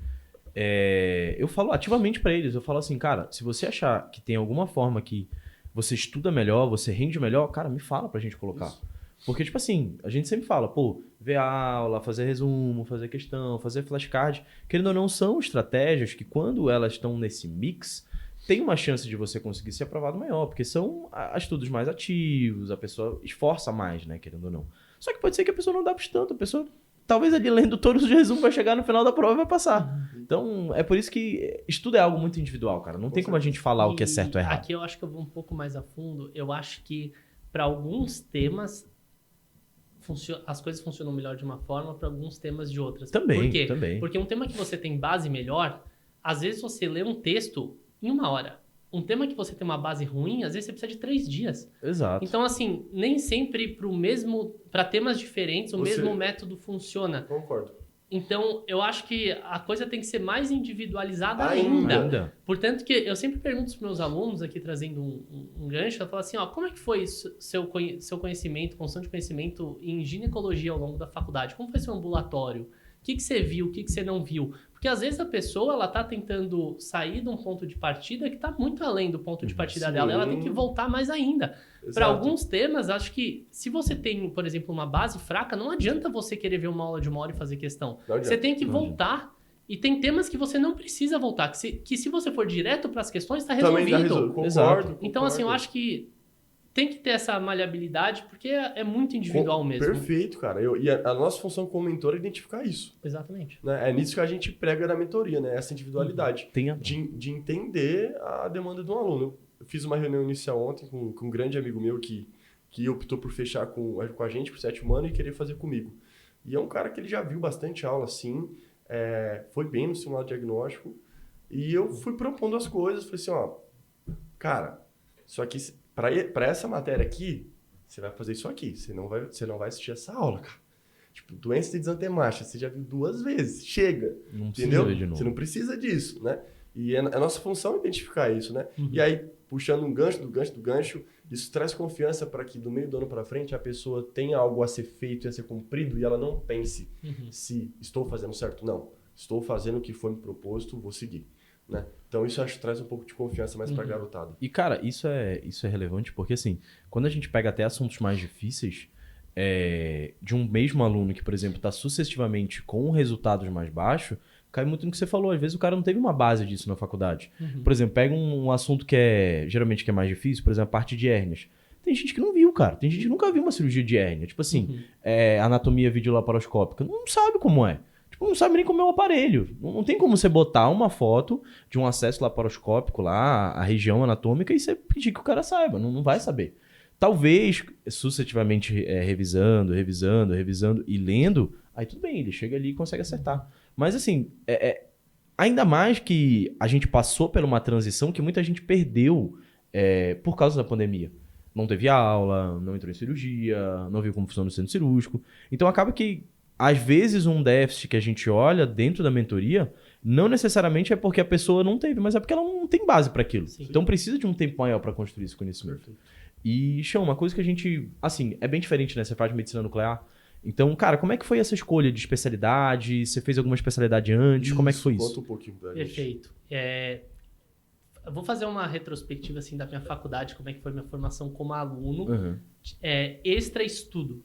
eu falo ativamente pra eles, eu falo assim, cara, se você achar que tem alguma forma que você estuda melhor, você rende melhor, cara, me fala pra gente colocar. Isso. Porque, tipo assim, a gente sempre fala, ver a aula, fazer resumo, fazer questão, fazer flashcard, querendo ou não, são estratégias que quando elas estão nesse mix, tem uma chance de você conseguir ser aprovado maior, porque são estudos mais ativos, a pessoa esforça mais, né, querendo ou não. Só que pode ser que a pessoa não adapte tanto, a pessoa talvez ele lendo todos os resumos vai chegar no final da prova e vai passar. Então, é por isso que estudo é algo muito individual, cara. Não tem como a gente falar o que é certo ou errado. Aqui eu acho que eu vou um pouco mais a fundo. Eu acho que para alguns temas as coisas funcionam melhor de uma forma, para alguns temas de outras. Também, Por quê? também. Porque um tema que você tem base melhor, às vezes você lê um texto em 1 hora. Um tema que você tem uma base ruim, às vezes você precisa de 3 dias. Exato. Então, assim, nem sempre para temas diferentes, o mesmo método funciona. Concordo. Então, eu acho que a coisa tem que ser mais individualizada ainda. Portanto, que eu sempre pergunto para os meus alunos aqui, trazendo um gancho, eu falo assim, ó, como é que foi seu conhecimento, construção de conhecimento em ginecologia ao longo da faculdade? Como foi seu ambulatório? O que você viu, o que você não viu? Porque às vezes a pessoa ela tá tentando sair de um ponto de partida que está muito além do ponto de partida dela. Ela tem que voltar mais ainda. Para alguns temas, acho que se você tem, por exemplo, uma base fraca, não adianta você querer ver uma aula de 1 hora e fazer questão. Você tem que voltar. E tem temas que você não precisa voltar. Que se você for direto para as questões, está resolvido. Concordo. Então, assim, eu acho que tem que ter essa maleabilidade, porque é muito individual mesmo. Perfeito, cara. E a nossa função como mentor é identificar isso. Exatamente. Né? É nisso que a gente prega na mentoria, né? Essa individualidade. De entender a demanda do aluno. Eu fiz uma reunião inicial ontem com um grande amigo meu que optou por fechar com a gente por 7º ano e querer fazer comigo. E é um cara que ele já viu bastante aula, assim, foi bem no simulado diagnóstico. E eu fui propondo as coisas. Falei assim, ó, cara, isso aqui... Para essa matéria aqui, você vai fazer isso aqui. Você não vai assistir essa aula, cara. Tipo, doença de desantemática, você já viu 2 vezes. Chega. Não entendeu? Ver de novo. Você não precisa disso, né? E a nossa função é identificar isso, né? E aí, puxando um gancho do gancho, isso traz confiança para que do meio do ano para frente a pessoa tenha algo a ser feito e a ser cumprido e ela não pense se estou fazendo certo. Não. Estou fazendo o que foi me proposto, vou seguir. Né? Então isso acho que traz um pouco de confiança mais pra garotada. E cara, isso é relevante porque assim, quando a gente pega até assuntos mais difíceis, de um mesmo aluno que, por exemplo, está sucessivamente com resultados mais baixos, cai muito no que você falou. Às vezes o cara não teve uma base disso na faculdade. Por exemplo, pega um assunto que geralmente que é mais difícil, por exemplo, a parte de hérnias. Tem gente que não viu, cara. Tem gente que nunca viu uma cirurgia de hérnia. Tipo assim, anatomia videolaparoscópica. Não sabe como é. Não sabe nem como é o aparelho. Não tem como você botar uma foto de um acesso laparoscópico lá, a região anatômica, e você pedir que o cara saiba. Não vai saber. Talvez, sucessivamente revisando e lendo, aí tudo bem, ele chega ali e consegue acertar. Mas assim, ainda mais que a gente passou por uma transição que muita gente perdeu por causa da pandemia. Não teve aula, não entrou em cirurgia, não viu como funciona o centro cirúrgico. Então acaba que às vezes um déficit que a gente olha dentro da mentoria, não necessariamente é porque a pessoa não teve, mas é porque ela não tem base para aquilo. Sim. Então precisa de um tempo maior para construir esse conhecimento. Perfeito. E, Chão, uma coisa que a gente, assim, é bem diferente, né? Você faz medicina nuclear. Então, cara, como é que foi essa escolha de especialidade? Você fez alguma especialidade antes? Como é que foi isso? Conta um pouquinho pra gente. Perfeito. Eu vou fazer uma retrospectiva, assim, da minha faculdade, como é que foi minha formação como aluno. Extra estudo.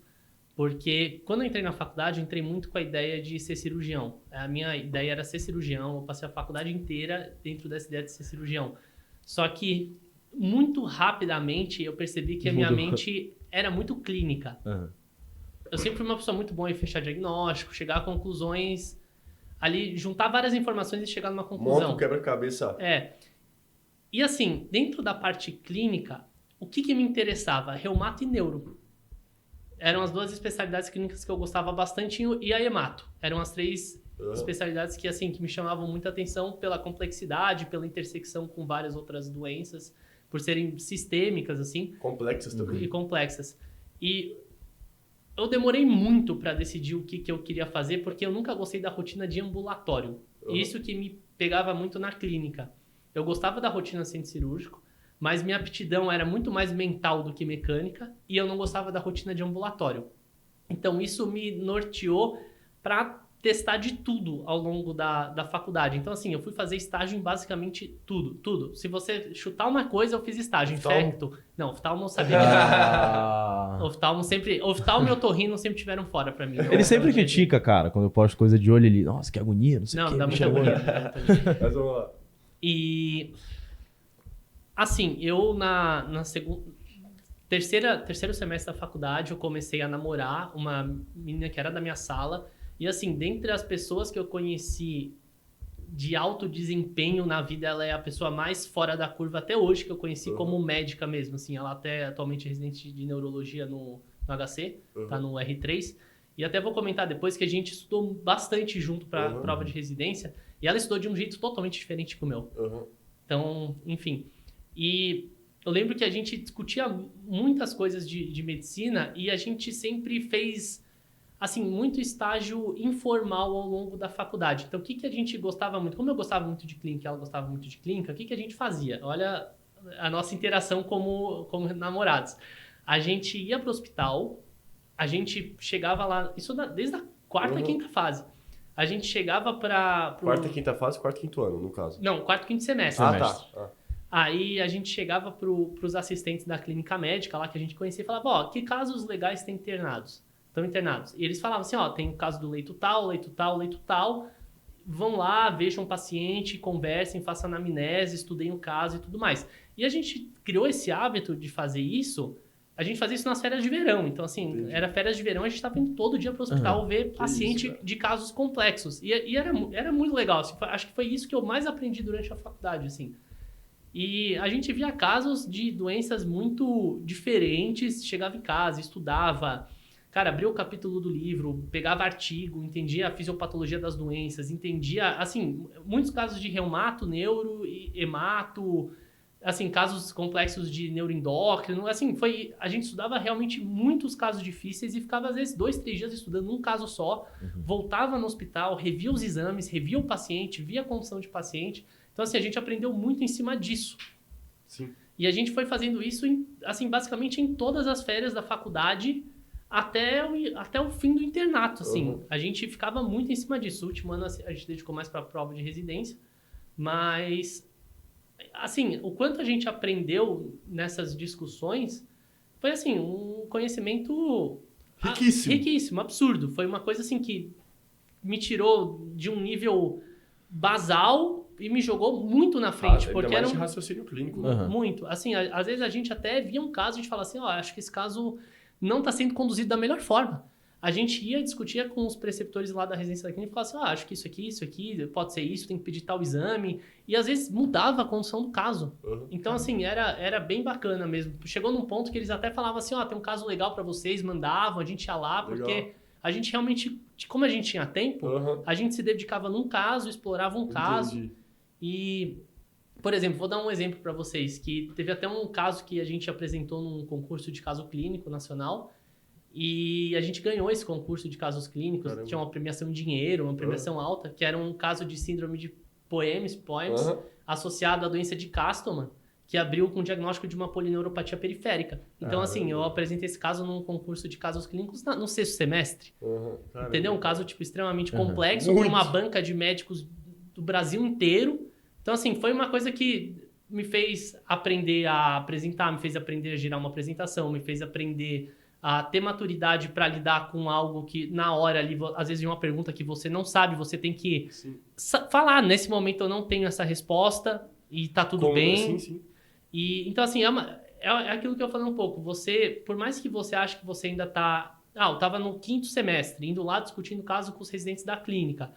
Porque quando eu entrei na faculdade, eu entrei muito com a ideia de ser cirurgião. A minha ideia era ser cirurgião, eu passei a faculdade inteira dentro dessa ideia de ser cirurgião. Só que, muito rapidamente, eu percebi que a minha mente era muito clínica. Eu sempre fui uma pessoa muito boa em fechar diagnóstico, chegar a conclusões, ali, juntar várias informações e chegar numa conclusão. Monta o quebra-cabeça. E assim, dentro da parte clínica, o que me interessava? Reumato e neuro. Eram as 2 especialidades clínicas que eu gostava bastante, e a hemato. Eram as 3 especialidades que, assim, que me chamavam muita atenção pela complexidade, pela intersecção com várias outras doenças, por serem sistêmicas, assim. Complexas também. E complexas. E eu demorei muito para decidir o que eu queria fazer, porque eu nunca gostei da rotina de ambulatório. Isso que me pegava muito na clínica. Eu gostava da rotina centro cirúrgico, mas minha aptidão era muito mais mental do que mecânica e eu não gostava da rotina de ambulatório. Então isso me norteou para testar de tudo ao longo da faculdade. Então assim, eu fui fazer estágio em basicamente tudo. Se você chutar uma coisa, eu fiz estágio. Infecto. Não, oftalmo não sabia. Oftalmo e otorrino sempre tiveram fora para mim. Ele sempre critica, cara, quando eu posto coisa de olho ali. Nossa, que agonia, não sei o que. Não, dá muita agonia. Mas vamos lá. E assim, eu na terceiro semestre da faculdade, eu comecei a namorar uma menina que era da minha sala, E assim, dentre as pessoas que eu conheci de alto desempenho na vida, ela é a pessoa mais fora da curva até hoje que eu conheci como médica mesmo, assim. Ela até atualmente é residente de neurologia no HC, tá no R3. E até vou comentar depois que a gente estudou bastante junto para prova de residência. E ela estudou de um jeito totalmente diferente que o meu. Então, enfim. E eu lembro que a gente discutia muitas coisas de medicina e a gente sempre fez, assim, muito estágio informal ao longo da faculdade. Então, o que a gente gostava muito? Como eu gostava muito de clínica e ela gostava muito de clínica, o que a gente fazia? Olha a nossa interação como namorados. A gente ia para o hospital, a gente chegava lá, isso desde a quarta e quinta fase. A gente chegava para... Quarta e quinta fase, quarto e quinto ano, no caso. Não, quarto e quinto semestre. Tá. Aí a gente chegava para os assistentes da clínica médica lá que a gente conhecia e falava, ó, que casos legais tem internados? Estão internados. E eles falavam assim, ó, tem o caso do leito tal, leito tal, leito tal. Vão lá, vejam o paciente, conversem, façam anamnese, estudem o caso e tudo mais. E a gente criou esse hábito de fazer isso. A gente fazia isso nas férias de verão. Então, assim, era férias de verão, a gente estava indo todo dia para o hospital ver paciente de casos complexos. E era muito legal. Assim, acho que foi isso que eu mais aprendi durante a faculdade, assim. E a gente via casos de doenças muito diferentes, chegava em casa, estudava, cara, abria o capítulo do livro, pegava artigo, entendia a fisiopatologia das doenças, entendia, assim, muitos casos de reumato, neuro, hemato, assim, casos complexos de neuroendócrino, assim, a gente estudava realmente muitos casos difíceis e ficava, às vezes, 2, 3 dias estudando um caso só, voltava no hospital, revia os exames, revia o paciente, via a condição de paciente. Então, assim, a gente aprendeu muito em cima disso. Sim. E a gente foi fazendo isso, assim, basicamente em todas as férias da faculdade até o fim do internato, assim. A gente ficava muito em cima disso. O último ano a gente dedicou mais para a prova de residência, mas, assim, o quanto a gente aprendeu nessas discussões foi, assim, um conhecimento... riquíssimo, absurdo. Foi uma coisa, assim, que me tirou de um nível basal e me jogou muito na frente. Porque era um raciocínio clínico. Né? Muito. Assim, às vezes a gente até via um caso e a gente fala assim, ó, acho que esse caso não está sendo conduzido da melhor forma. A gente ia discutir com os preceptores lá da residência da clínica e falava assim, ó, acho que isso aqui, pode ser isso, tem que pedir tal exame. E às vezes mudava a condição do caso. Então, assim, era bem bacana mesmo. Chegou num ponto que eles até falavam assim, ó, tem um caso legal para vocês, mandavam, a gente ia lá, porque a gente realmente, como a gente tinha tempo, a gente se dedicava num caso, explorava um caso. E, por exemplo, vou dar um exemplo para vocês, que teve até um caso que a gente apresentou num concurso de caso clínico nacional e a gente ganhou esse concurso de casos clínicos. Caramba. Tinha uma premiação em dinheiro, uma premiação alta, que era um caso de síndrome de POEMS, associado à doença de Castleman, que abriu com o diagnóstico de uma polineuropatia periférica. Então, assim, eu apresentei esse caso num concurso de casos clínicos no 6º semestre. Entendeu? Um caso, tipo, extremamente complexo, para uma banca de médicos do Brasil inteiro. Então, assim, foi uma coisa que me fez aprender a apresentar, me fez aprender a gerar uma apresentação, me fez aprender a ter maturidade para lidar com algo que, na hora ali, às vezes, uma pergunta que você não sabe, você tem que falar. Nesse momento, eu não tenho essa resposta e tá tudo bem. Sim. E, então, assim, é aquilo que eu falei um pouco. Você, por mais que você ache que você ainda tá... eu tava no 5º semestre, indo lá discutindo o caso com os residentes da clínica.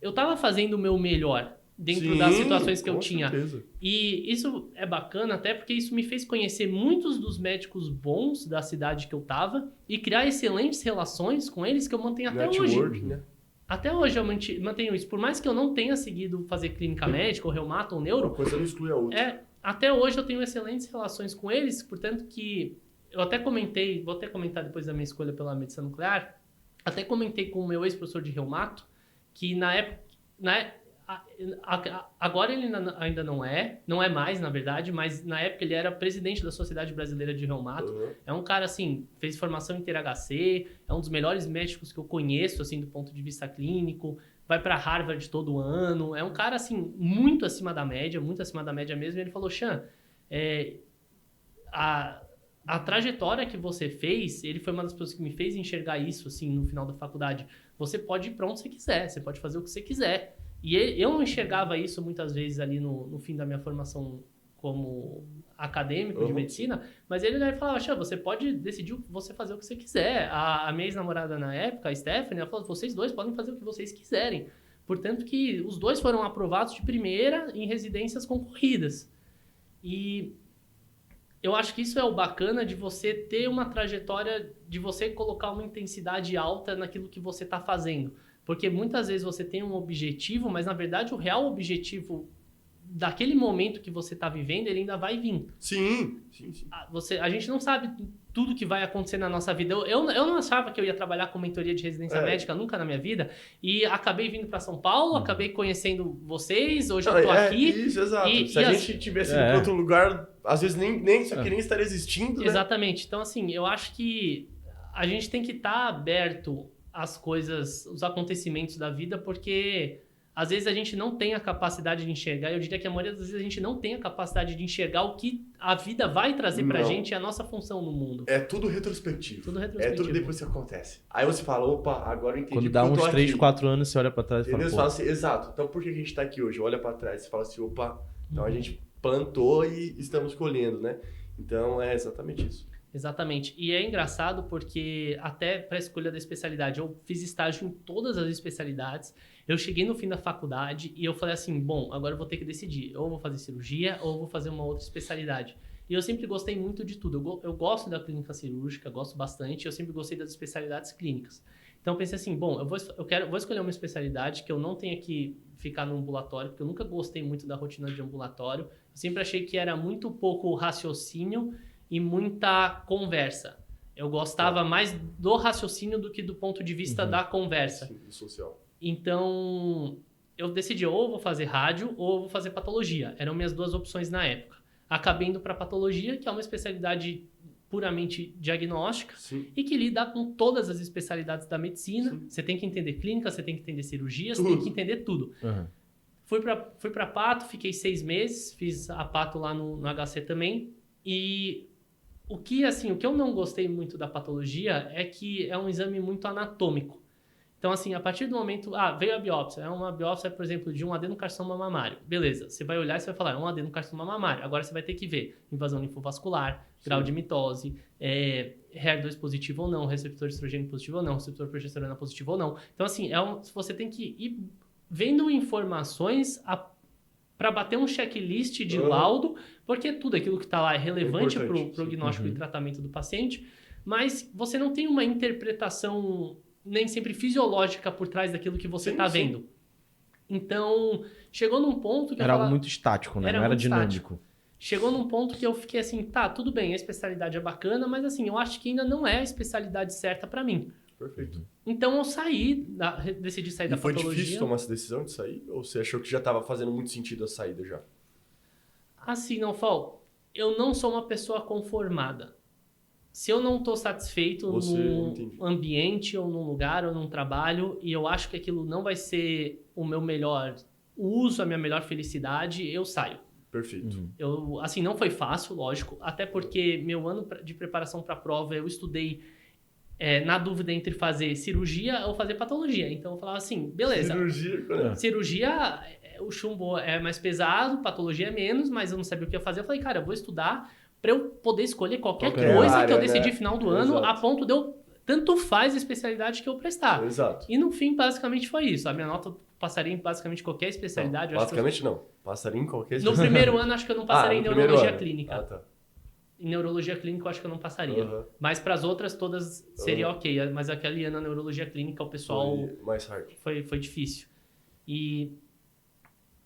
Eu estava fazendo o meu melhor dentro das situações que eu tinha. Certeza. E isso é bacana até porque isso me fez conhecer muitos dos médicos bons da cidade que eu estava e criar excelentes relações com eles que eu mantenho até hoje. Né? Até hoje eu mantenho isso. Por mais que eu não tenha seguido fazer clínica médica, ou reumato, ou neuro... Uma coisa não exclui a outra. Até hoje eu tenho excelentes relações com eles, portanto que... Eu até comentei, vou até comentar depois da minha escolha pela medicina nuclear, até comentei com o meu ex-professor de reumato, que na época, agora ele ainda não é mais, na verdade, mas na época ele era presidente da Sociedade Brasileira de Reumato. É um cara, assim, fez formação em THC, é um dos melhores médicos que eu conheço, assim, do ponto de vista clínico, vai para Harvard todo ano, é um cara, assim, muito acima da média mesmo, e ele falou, Chan, a trajetória que você fez, ele foi uma das pessoas que me fez enxergar isso, assim, no final da faculdade. Você pode ir para onde você quiser, você pode fazer o que você quiser. E eu não enxergava isso muitas vezes ali no fim da minha formação como acadêmico de medicina, mas ele falava, você pode decidir você fazer o que você quiser. A minha ex-namorada na época, a Stephanie, ela falou, vocês dois podem fazer o que vocês quiserem. Portanto que os dois foram aprovados de primeira em residências concorridas. E eu acho que isso é o bacana de você ter uma trajetória, de você colocar uma intensidade alta naquilo que você está fazendo. Porque muitas vezes você tem um objetivo, mas na verdade o real objetivo daquele momento que você está vivendo, ele ainda vai vir. Sim. A gente não sabe tudo que vai acontecer na nossa vida. Eu não achava que eu ia trabalhar com mentoria de residência médica nunca na minha vida. E acabei vindo para São Paulo, acabei conhecendo vocês, hoje eu tô aqui. Isso, exato. Se a gente tivesse ido para outro lugar, às vezes nem isso aqui nem estaria existindo, né? Exatamente. Então, assim, eu acho que a gente tem que estar aberto às coisas, os acontecimentos da vida, porque às vezes a gente não tem a capacidade de enxergar, eu diria que a maioria das vezes a gente não tem a capacidade de enxergar o que a vida vai trazer pra gente e a nossa função no mundo. É tudo retrospectivo. É tudo depois que acontece. Aí você fala, opa, agora eu entendi. Quando dá uns 3, 4 anos, você olha pra trás e fala, fala assim, exato. Então por que a gente tá aqui hoje? Olha pra trás e fala assim, opa, então a gente plantou e estamos colhendo, né? Então é exatamente isso. Exatamente. E é engraçado porque até para a escolha da especialidade, eu fiz estágio em todas as especialidades. Eu cheguei no fim da faculdade e eu falei assim, bom, agora eu vou ter que decidir. Ou eu vou fazer cirurgia ou eu vou fazer uma outra especialidade. E eu sempre gostei muito de tudo. Eu gosto da clínica cirúrgica, gosto bastante. Eu sempre gostei das especialidades clínicas. Então eu pensei assim, bom, eu vou escolher uma especialidade que eu não tenha que ficar no ambulatório, porque eu nunca gostei muito da rotina de ambulatório. Eu sempre achei que era muito pouco raciocínio e muita conversa. Eu gostava mais do raciocínio do que do ponto de vista da conversa. Sim, social. Então, eu decidi ou vou fazer rádio ou vou fazer patologia. Eram minhas duas opções na época. Acabei indo para patologia, que é uma especialidade puramente diagnóstica e que lida com todas as especialidades da medicina. Sim. Você tem que entender clínica, você tem que entender cirurgia, você tem que entender tudo. Fui para Pato, fiquei 6 meses, fiz a Pato lá no HC também. E o que eu não gostei muito da patologia é que é um exame muito anatômico. Então, assim, a partir do momento... veio a biópsia. É uma biópsia, por exemplo, de um adenocarcinoma mamário. Beleza, você vai olhar e você vai falar, é um adenocarcinoma mamário. Agora você vai ter que ver invasão linfovascular, grau de mitose, HER2 positivo ou não, receptor de estrogênio positivo ou não, receptor de progesterona positivo ou não. Então, assim, você tem que ir vendo informações para bater um checklist de laudo, porque tudo aquilo que está lá é relevante para o prognóstico e tratamento do paciente, mas você não tem uma interpretação nem sempre fisiológica por trás daquilo que você está vendo. Então, chegou num ponto que... Era algo muito estático, né? Não era dinâmico. Chegou num ponto que eu fiquei assim, tudo bem, a especialidade é bacana, mas assim, eu acho que ainda não é a especialidade certa para mim. Perfeito. Então eu decidi sair da patologia. E foi difícil tomar essa decisão de sair? Ou você achou que já estava fazendo muito sentido a saída já? Assim, eu não sou uma pessoa conformada. Se eu não estou satisfeito num ambiente, ou num lugar, ou num trabalho, e eu acho que aquilo não vai ser o meu melhor uso, a minha melhor felicidade, eu saio. Perfeito. Não foi fácil, lógico, até porque meu ano de preparação para a prova, eu estudei na dúvida entre fazer cirurgia ou fazer patologia. Então eu falava assim, beleza. Cirurgia, o chumbo é mais pesado, patologia é menos, mas eu não sabia o que ia fazer. Eu falei, cara, eu vou estudar para eu poder escolher qualquer coisa área, que eu decidi no final do ano, a ponto de eu... Tanto faz a especialidade que eu prestar. Exato. E no fim, basicamente, foi isso. A minha nota passaria em basicamente qualquer especialidade. Passaria em qualquer especialidade. No primeiro ano, acho que eu não passaria em neurologia clínica. Tá. Em neurologia clínica, eu acho que eu não passaria. Mas para as outras, todas seria ok. Mas aquele ano, na neurologia clínica, o pessoal... Foi mais hard. Foi difícil. E...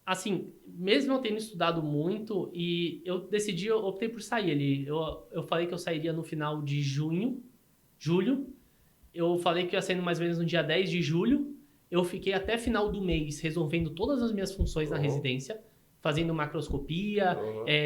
Assim, mesmo eu tendo estudado muito, e eu optei por sair ali. Eu falei que eu sairia no final de julho. Eu falei que ia sair mais ou menos no dia 10 de julho. Eu fiquei até final do mês resolvendo todas as minhas funções na residência, fazendo macroscopia,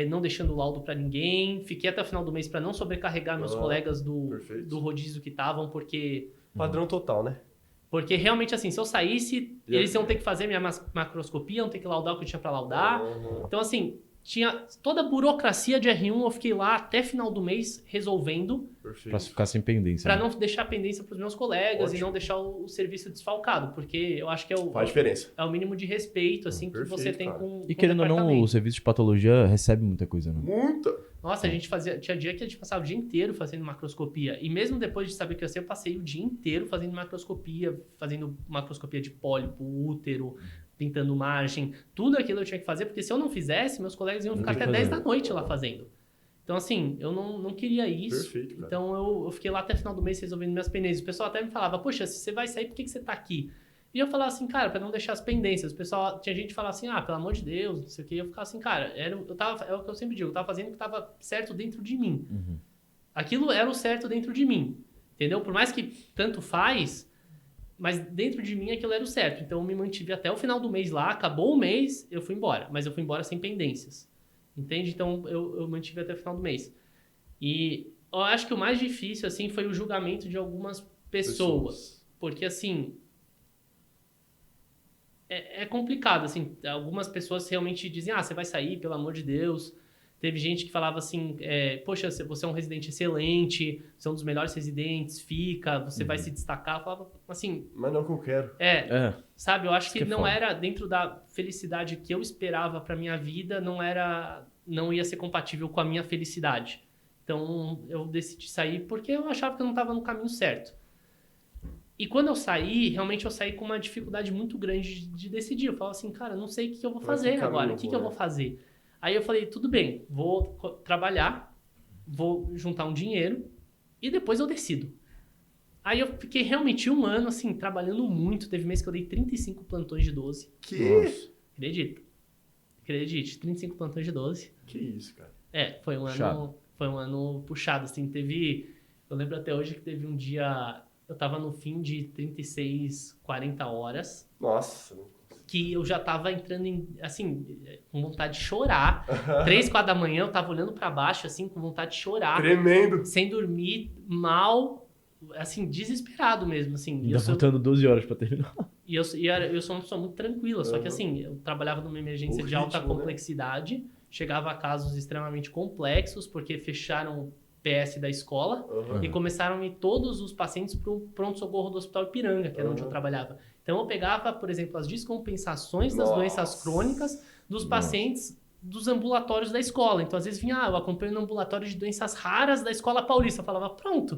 não deixando laudo para ninguém. Fiquei até o final do mês para não sobrecarregar meus colegas do rodízio que estavam, porque... Padrão total, né? Porque realmente, assim, se eu saísse, eles iam ter que fazer minha macroscopia, iam ter que laudar o que eu tinha para laudar. Então, assim, tinha toda a burocracia de R1, eu fiquei lá até final do mês resolvendo. Perfeito. Pra ficar sem pendência. Para né? não deixar pendência para os meus colegas. Ótimo. E não deixar o serviço desfalcado, porque eu acho que Faz diferença. é o mínimo de respeito assim que Perfeito, você tem cara. com E com querendo ou não, o departamento. serviço de patologia recebe muita coisa, né? Muita. Nossa, a gente tinha dia que a gente passava o dia inteiro fazendo macroscopia. E mesmo depois de saber que eu passei o dia inteiro fazendo macroscopia de pólipo, útero, pintando margem. Tudo aquilo eu tinha que fazer, porque se eu não fizesse, meus colegas iam ficar até 10 da noite lá fazendo. Então, assim, eu não queria isso. Perfeito, cara. Então, eu fiquei lá até final do mês resolvendo minhas pendências. O pessoal até me falava, poxa, se você vai sair, por que você tá aqui? E eu falava assim, cara, pra não deixar as pendências. O pessoal, tinha gente que falava assim, pelo amor de Deus, não sei o que. Eu ficava assim, cara, é o que eu sempre digo, eu tava fazendo o que tava certo dentro de mim. Uhum. Aquilo era o certo dentro de mim, entendeu? Por mais que tanto faz, mas dentro de mim aquilo era o certo. Então eu me mantive até o final do mês lá, acabou o mês, eu fui embora. Mas eu fui embora sem pendências, entende? Então eu mantive até o final do mês. E eu acho que o mais difícil, assim, foi o julgamento de algumas pessoas. Porque, assim, é complicado, assim. Algumas pessoas realmente dizem, você vai sair, pelo amor de Deus. Teve gente que falava assim, poxa, você é um residente excelente, você é um dos melhores residentes, você vai se destacar. Eu falava assim... Mas não é o que eu quero. Sabe? Eu acho que não foda. era dentro da felicidade que eu esperava pra minha vida, não ia ser compatível com a minha felicidade. Então, eu decidi sair porque eu achava que eu não estava no caminho certo. E quando eu saí, realmente eu saí com uma dificuldade muito grande de decidir. Eu falava assim, cara, não sei o que eu vou fazer agora, o que eu vou fazer? Aí eu falei, tudo bem, vou trabalhar, vou juntar um dinheiro e depois eu decido. Aí eu fiquei realmente um ano, assim, trabalhando muito. Teve mês que eu dei 35 plantões de 12. Que? Acredite, 35 plantões de 12. Que isso, cara. Foi um ano puxado, assim, eu lembro até hoje que teve um dia, eu tava no fim de 36, 40 horas. Nossa. Que eu já tava entrando com vontade de chorar. 3, 4 da manhã, eu tava olhando pra baixo, assim, com vontade de chorar. Tremendo. Sem dormir, mal, assim, desesperado mesmo, assim. Ainda faltando 12 horas pra terminar. E eu sou uma pessoa muito tranquila, só que assim, eu trabalhava numa emergência de alta complexidade, chegava a casos extremamente complexos, porque fecharam o PS da escola e começaram a ir todos os pacientes para o pronto-socorro do Hospital Ipiranga, que era onde eu trabalhava. Então eu pegava, por exemplo, as descompensações das doenças crônicas dos pacientes dos ambulatórios da escola. Então às vezes vinha, eu acompanho no ambulatório de doenças raras da Escola Paulista. Eu falava, pronto.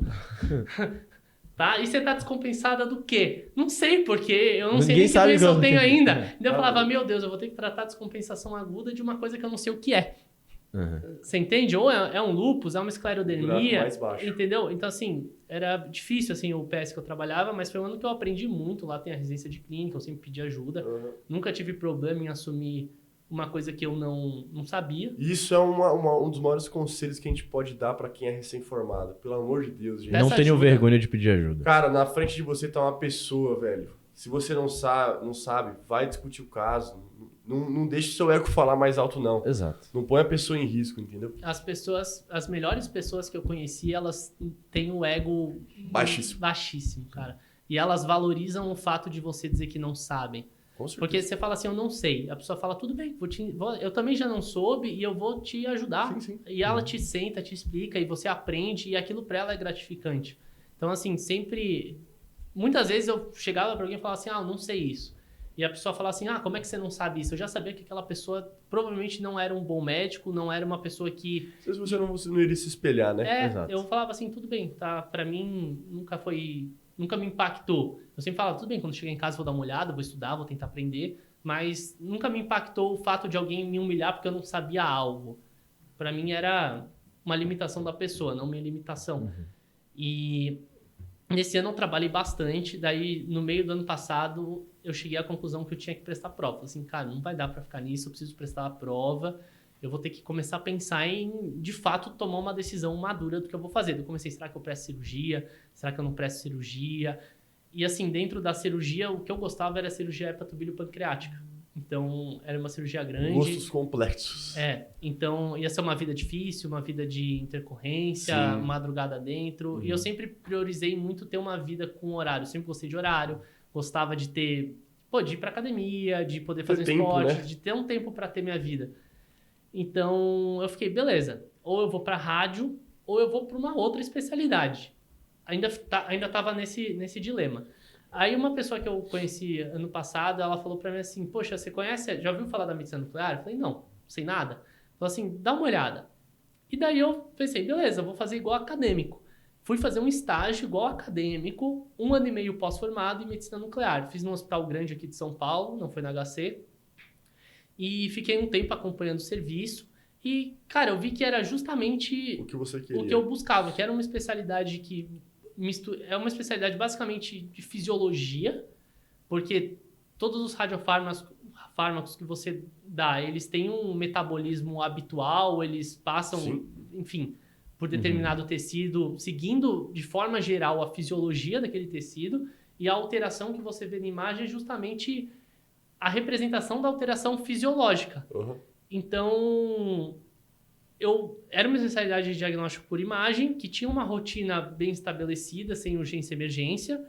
Tá? E você tá descompensada do quê? Não sei, porque eu não sei nem que doença eu tenho ainda. Então eu falava, meu Deus, eu vou ter que tratar a descompensação aguda de uma coisa que eu não sei o que é. Você entende? Ou é um lúpus, é uma esclerodermia, mais baixo. entendeu? Então, assim, era difícil, assim, o PS que eu trabalhava, mas foi um ano que eu aprendi muito. Lá tem a residência de clínica, eu sempre pedi ajuda. Nunca tive problema em assumir uma coisa que eu não sabia. Isso é um dos maiores conselhos que a gente pode dar pra quem é recém-formado. Pelo amor de Deus, gente. Não tenham vergonha de pedir ajuda. Cara, na frente de você tá uma pessoa, velho. Se você não sabe, vai discutir o caso. Não deixe seu ego falar mais alto, não. Exato. Não põe a pessoa em risco, entendeu? As melhores pessoas que eu conheci, elas têm o ego baixíssimo, cara. E elas valorizam o fato de você dizer que não sabem. Com certeza. Porque você fala assim, eu não sei. A pessoa fala, tudo bem, eu também já não soube e eu vou te ajudar. Sim. E ela te senta, te explica e você aprende e aquilo pra ela é gratificante. Então, assim, sempre... Muitas vezes eu chegava pra alguém e falava assim, eu não sei isso. E a pessoa falava assim, como é que você não sabe isso? Eu já sabia que aquela pessoa provavelmente não era um bom médico, não era uma pessoa que... Às vezes você não iria se espelhar, né? Exato. Eu falava assim, tudo bem, tá? Pra mim nunca me impactou. Eu sempre falava, tudo bem, quando chegar em casa vou dar uma olhada, vou estudar, vou tentar aprender, mas nunca me impactou o fato de alguém me humilhar porque eu não sabia algo. Pra mim era uma limitação da pessoa, não minha limitação. E nesse ano eu trabalhei bastante, daí no meio do ano passado eu cheguei à conclusão que eu tinha que prestar prova. Falei assim, cara, não vai dar pra ficar nisso, eu preciso prestar a prova, eu vou ter que começar a pensar em, de fato, tomar uma decisão madura do que eu vou fazer. Eu comecei, será que eu presto cirurgia? Será que eu não presto cirurgia? E assim, dentro da cirurgia, o que eu gostava era a cirurgia hepatobilio-pancreática. Então, era uma cirurgia grande. Gostos complexos. Então ia ser uma vida difícil, uma vida de intercorrência, madrugada dentro. E eu sempre priorizei muito ter uma vida com horário. Eu sempre gostei de horário, gostava de ter... de ir pra academia, de poder fazer esporte, né? De ter um tempo pra ter minha vida. Então, eu fiquei, beleza, ou eu vou para rádio, ou eu vou para uma outra especialidade. Ainda estava nesse dilema. Aí uma pessoa que eu conheci ano passado, ela falou para mim assim, poxa, você conhece, já ouviu falar da medicina nuclear? Eu falei, não, sem nada. Falou assim, dá uma olhada. E daí eu pensei, beleza, vou fazer igual acadêmico. Fui fazer um estágio igual acadêmico, 1 ano e meio pós-formado em medicina nuclear. Fiz num hospital grande aqui de São Paulo, não foi na HC. E fiquei um tempo acompanhando o serviço. E, cara, eu vi que era justamente o que você queria. O que eu buscava, que era uma especialidade que é uma especialidade basicamente de fisiologia, porque todos os radiofármacos que você dá, eles têm um metabolismo habitual, eles passam, Sim. enfim, por determinado tecido, seguindo de forma geral a fisiologia daquele tecido, e a alteração que você vê na imagem é justamente a representação da alteração fisiológica. Uhum. Então, era uma especialidade de diagnóstico por imagem, que tinha uma rotina bem estabelecida, sem urgência e emergência,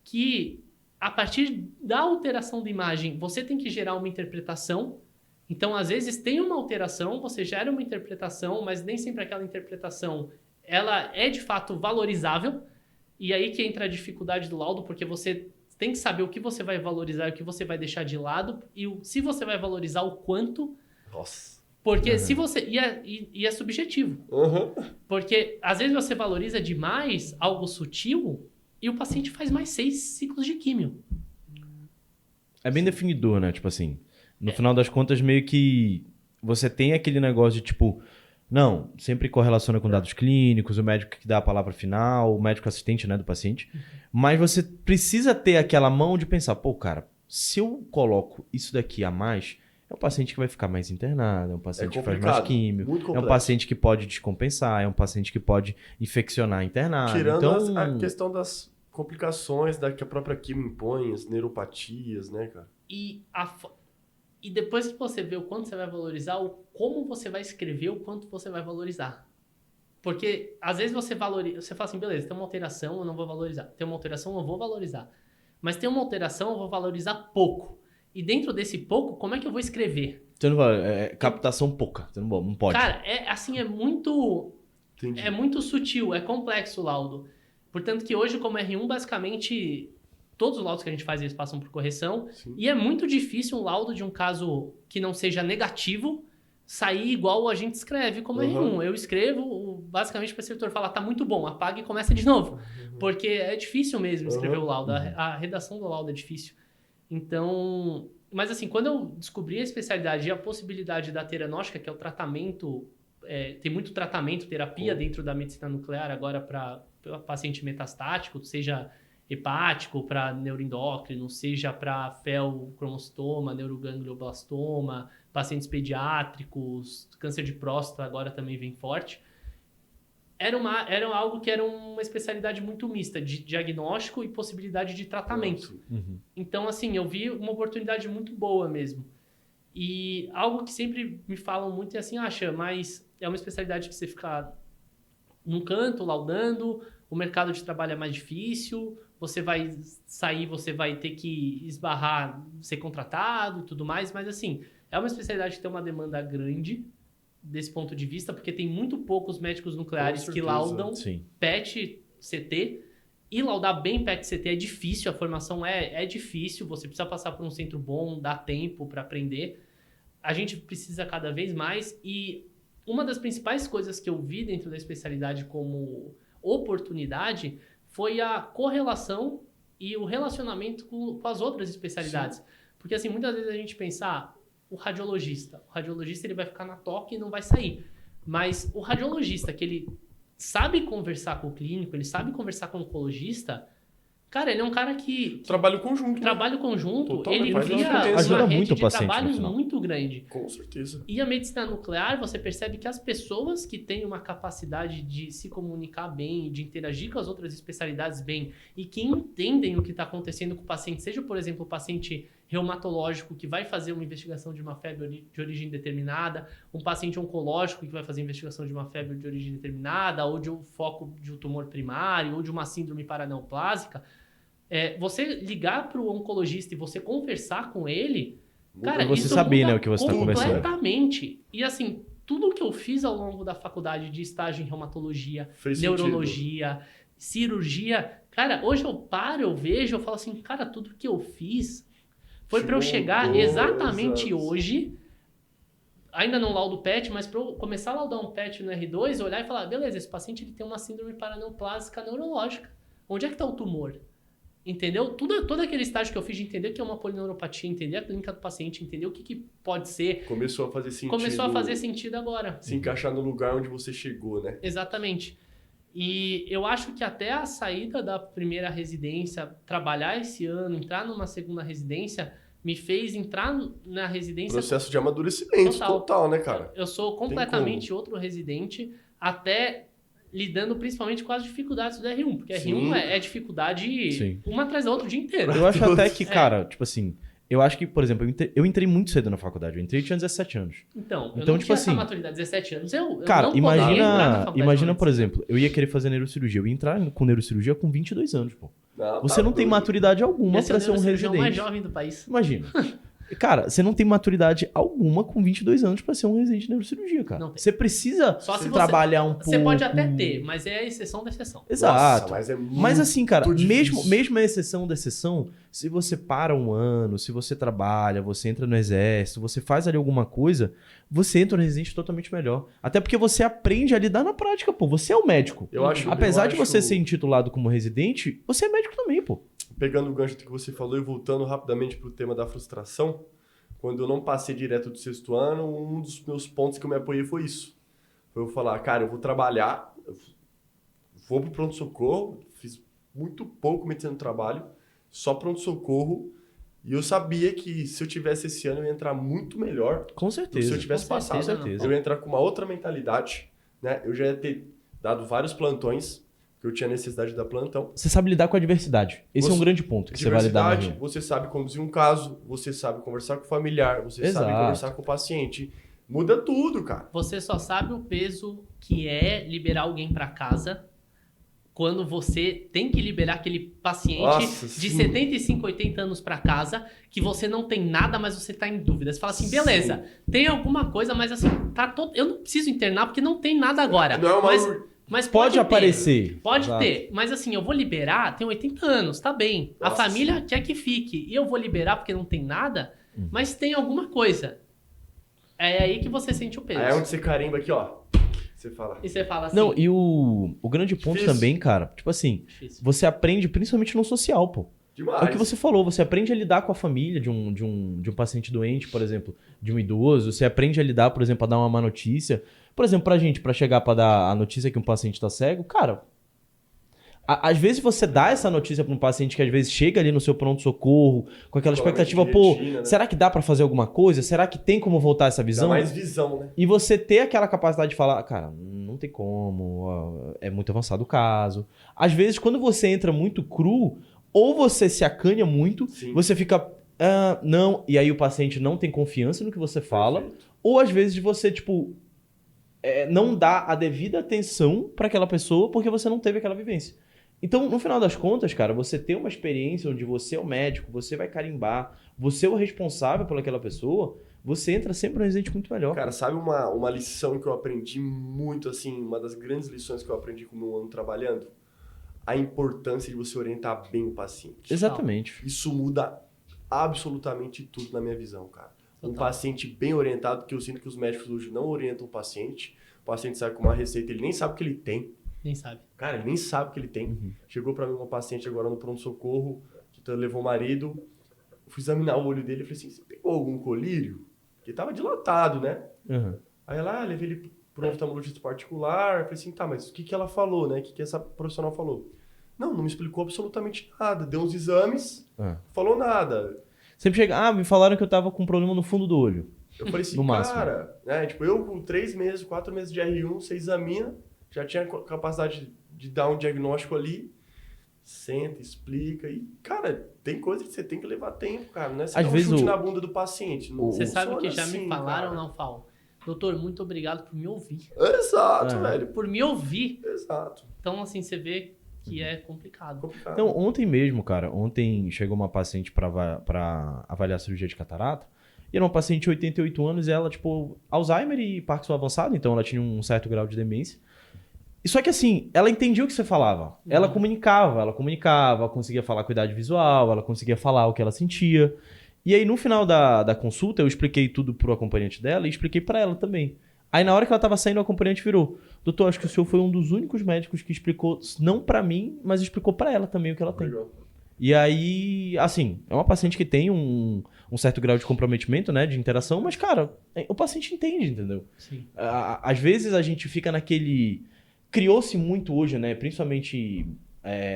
que a partir da alteração da imagem, você tem que gerar uma interpretação. Então, às vezes, tem uma alteração, você gera uma interpretação, mas nem sempre aquela interpretação ela é, de fato, valorizável. E aí que entra a dificuldade do laudo, porque você tem que saber o que você vai valorizar e o que você vai deixar de lado, e se você vai valorizar o quanto. Nossa. Porque se você... E é subjetivo. Uhum. Porque, às vezes, você valoriza demais algo sutil e o paciente faz mais 6 ciclos de químio. É bem definidor, né? Tipo assim, no final das contas, meio que você tem aquele negócio de tipo... Não, sempre correlaciona com dados clínicos, o médico que dá a palavra final, o médico assistente, né, do paciente. Mas você precisa ter aquela mão de pensar, pô, cara, se eu coloco isso daqui a mais... É um paciente que vai ficar mais internado, é um paciente que faz mais químio, é um paciente que pode descompensar, é um paciente que pode infeccionar internado. Tirando então... a questão das complicações que a própria químio impõe, as neuropatias, né, cara? E depois que você vê o quanto você vai valorizar, como você vai escrever, o quanto você vai valorizar. Porque, às vezes, você fala assim, beleza, tem uma alteração, eu não vou valorizar. Tem uma alteração, eu vou valorizar. Mas tem uma alteração, eu vou valorizar pouco. E dentro desse pouco, como é que eu vou escrever? Você não vai, captação pouca, você não pode. Cara, é muito... Entendi. É muito sutil, é complexo o laudo. Portanto que hoje, como R1, basicamente, todos os laudos que a gente faz, eles passam por correção. Sim. E é muito difícil um laudo de um caso que não seja negativo sair igual a gente escreve como R1. Eu escrevo, basicamente, o prescritor fala, tá muito bom, apaga e começa de novo. Porque é difícil mesmo escrever o laudo. A redação do laudo é difícil. Então, mas assim, quando eu descobri a especialidade e a possibilidade da teranóstica, que é o tratamento, tem muito tratamento, terapia dentro da medicina nuclear agora para paciente metastático, seja hepático, para neuroendócrino, seja para feocromostoma, neuroganglioblastoma, pacientes pediátricos, câncer de próstata agora também vem forte. Era algo que era uma especialidade muito mista, de diagnóstico e possibilidade de tratamento. Então, assim, eu vi uma oportunidade muito boa mesmo. E algo que sempre me falam muito é assim, mas é uma especialidade que você fica num canto, laudando, o mercado de trabalho é mais difícil, você vai sair, você vai ter que esbarrar, ser contratado e tudo mais, mas assim, é uma especialidade que tem uma demanda grande, desse ponto de vista, porque tem muito poucos médicos nucleares que laudam PET-CT, e laudar bem PET-CT é difícil, a formação é difícil, você precisa passar por um centro bom, dá tempo para aprender. A gente precisa cada vez mais, e uma das principais coisas que eu vi dentro da especialidade como oportunidade foi a correlação e o relacionamento com as outras especialidades. Sim. Porque assim, muitas vezes a gente pensa... O radiologista ele vai ficar na toca e não vai sair. Mas o radiologista, que ele sabe conversar com o clínico, ele sabe conversar com o oncologista, cara, ele é um cara que trabalho conjunto. Trabalho conjunto, totalmente. Ele cria ajuda uma rede muito o de paciente, trabalho muito grande. Com certeza. E a medicina nuclear, você percebe que as pessoas que têm uma capacidade de se comunicar bem, de interagir com as outras especialidades bem, e que entendem o que está acontecendo com o paciente, seja, por exemplo, o paciente reumatológico que vai fazer uma investigação de uma febre de origem determinada, um paciente oncológico que vai fazer investigação de uma febre de origem determinada, ou de um foco de um tumor primário, ou de uma síndrome paraneoplásica, você ligar para o oncologista e você conversar com ele, cara, você isso saber, muda né, o que você está conversando. Completamente. E assim, tudo que eu fiz ao longo da faculdade de estágio em reumatologia, Fez neurologia, cirurgia, cara, hoje eu vejo, eu falo assim, cara, tudo que eu fiz foi para eu chegar exatamente hoje, ainda não laudo PET, mas para eu começar a laudar um PET no R2, olhar e falar, beleza, esse paciente ele tem uma síndrome paraneoplásica neurológica. Onde é que está o tumor? Entendeu? Todo aquele estágio que eu fiz de entender que é uma polineuropatia, entender a clínica do paciente, entender o que pode ser. Começou a fazer sentido. Começou a fazer sentido agora. Se encaixar no lugar onde você chegou, né? Exatamente. E eu acho que até a saída da primeira residência, trabalhar esse ano, entrar numa segunda residência, me fez entrar na residência... Processo de amadurecimento total, né, cara? Eu sou completamente outro residente, até lidando principalmente com as dificuldades do R1, porque R1 é dificuldade uma atrás da outra o dia inteiro. Eu acho até que, cara, tipo assim... Eu acho que, por exemplo, eu entrei muito cedo na faculdade. Eu entrei e tinha 17 anos. Então eu não tipo tinha assim, essa maturidade, 17 anos. Cara, não poderia entrar na faculdade. Imagina, por exemplo, eu ia querer fazer neurocirurgia. Eu ia entrar com neurocirurgia com 22 anos, pô. Você não tem maturidade alguma pra ser um residente. O mais jovem do país. Imagina. Cara, você não tem maturidade alguma com 22 anos pra ser um residente de neurocirurgia, cara. Não tem. Você precisa Só se trabalhar um pouco. Você pode até ter, mas é a exceção da exceção. Exato. Nossa, mas é muito Mas assim, cara, difícil. mesmo a exceção da exceção, se você para um ano, se você trabalha, você entra no exército, você faz ali alguma coisa, você entra no residente totalmente melhor. Até porque você aprende a lidar na prática, pô. Você é o médico. Apesar de você ser intitulado como residente, você é médico também, pô. Pegando o gancho que você falou e voltando rapidamente pro tema da frustração, quando eu não passei direto do sexto ano, um dos meus pontos que eu me apoiei foi isso. Foi eu falar, cara, eu vou trabalhar, eu vou pro pronto-socorro, fiz muito pouco medicina do trabalho, só pronto-socorro, e eu sabia que se eu tivesse esse ano eu ia entrar muito melhor. Com certeza. Se eu tivesse passado, eu ia entrar com uma outra mentalidade, né? Eu já ia ter dado vários plantões, que eu tinha necessidade de dar plantão. Você sabe lidar com a diversidade. Esse é um grande ponto que você vai lidar. Você sabe conduzir um caso, você sabe conversar com o familiar, você sabe conversar com o paciente. Muda tudo, cara. Você só sabe o peso que é liberar alguém para casa quando você tem que liberar aquele paciente de 75, 80 anos para casa, que você não tem nada, mas você tá em dúvida. Você fala assim, beleza, tem alguma coisa, mas assim, eu não preciso internar porque não tem nada agora. Não é uma... Mas pode aparecer. Pode ter. Mas assim, eu vou liberar, tem 80 anos, tá bem. Nossa, a família quer que fique. E eu vou liberar porque não tem nada, mas tem alguma coisa. É aí que você sente o peso. Aí é onde você carimba aqui, ó. Você fala. E você fala assim... Não, e o grande ponto também, cara, tipo assim, você aprende principalmente no social, pô. Demais. É o que você falou, você aprende a lidar com a família de um paciente doente, por exemplo, de um idoso. Você aprende a lidar, por exemplo, a dar uma má notícia. Por exemplo, pra chegar pra dar a notícia que um paciente tá cego, cara, às vezes você dá essa notícia pra um paciente que às vezes chega ali no seu pronto-socorro com aquela expectativa, pô, né? Será que dá pra fazer alguma coisa? Será que tem como voltar essa visão? Dá mais visão, né? E você ter aquela capacidade de falar, cara, não tem como, ó, é muito avançado o caso. Às vezes, quando você entra muito cru, ou você se acanha muito, você fica, não, e aí o paciente não tem confiança no que você fala, ou às vezes você, tipo, não dá a devida atenção para aquela pessoa porque você não teve aquela vivência. Então, no final das contas, cara, você ter uma experiência onde você é o médico, você vai carimbar, você é o responsável por aquela pessoa, você entra sempre no residente muito melhor. Cara, sabe uma lição que eu aprendi muito, assim, uma das grandes lições que eu aprendi com o meu ano trabalhando? A importância de você orientar bem o paciente. Exatamente. Isso muda absolutamente tudo na minha visão, cara. Um paciente bem orientado, que eu sinto que os médicos hoje não orientam o paciente sai com uma receita, ele nem sabe o que ele tem. Nem sabe. Cara, ele nem sabe o que ele tem. Chegou pra mim uma paciente agora no pronto-socorro, que levou o marido, eu fui examinar o olho dele e falei assim, você pegou algum colírio? Porque tava dilatado, né? Aí ela, levei ele para um oftalmologista particular, eu falei assim, tá, mas o que ela falou, né? O que essa profissional falou? Não me explicou absolutamente nada, deu uns exames, falou nada. Sempre chega, me falaram que eu tava com um problema no fundo do olho. Eu falei assim, cara, né? Tipo, eu com 3 meses, 4 meses de R1, você examina, já tinha capacidade de dar um diagnóstico ali, senta, explica e, cara, tem coisa que você tem que levar tempo, cara, né? Você dá um chute na bunda do paciente. Você sabe que já me falaram, não falo. Doutor, muito obrigado por me ouvir. Exato, velho. Por me ouvir. Exato. Então, assim, você vê que é complicado. Então, ontem mesmo, cara, chegou uma paciente pra avaliar a cirurgia de catarata E era uma paciente de 88 anos e ela, tipo, Alzheimer e Parkinson avançado, então ela tinha um certo grau de demência. E só que assim, ela entendia o que você falava. Ela comunicava, conseguia falar com idade visual, ela conseguia falar o que ela sentia. E aí no final da consulta eu expliquei tudo pro acompanhante dela e expliquei pra ela também. Aí na hora que ela tava saindo, o acompanhante virou: doutor, acho que o senhor foi um dos únicos médicos que explicou, não pra mim, mas explicou pra ela também o que ela tem. Legal. E aí, assim, é uma paciente que tem um certo grau de comprometimento, né, de interação, mas, cara, o paciente entende, entendeu? Sim. Às vezes a gente fica naquele... Criou-se muito hoje, né, principalmente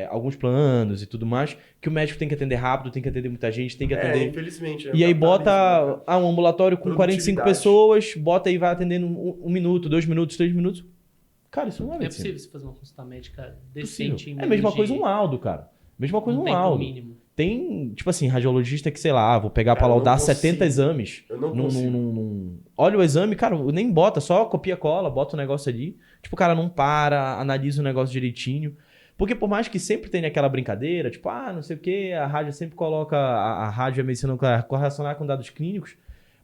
alguns planos e tudo mais, que o médico tem que atender rápido, tem que atender muita gente, tem que atender... infelizmente. E aí bota um ambulatório com 45 pessoas, bota aí, vai atendendo 1 minuto, 2 minutos, 3 minutos. Cara, isso não é medicina. É possível você fazer uma consulta médica decente. É a mesma coisa um laudo, cara. Mesma coisa um laudo. Mínimo. Tem, tipo assim, radiologista que, sei lá, vou pegar pra laudar 70 exames. Eu não consigo. Olha o exame, cara, nem bota, só copia cola, bota o negócio ali. Tipo, o cara não para, analisa o negócio direitinho. Porque por mais que sempre tenha aquela brincadeira, tipo, não sei o que, a rádio sempre coloca a rádio e a medicina nuclear correlacionar com dados clínicos.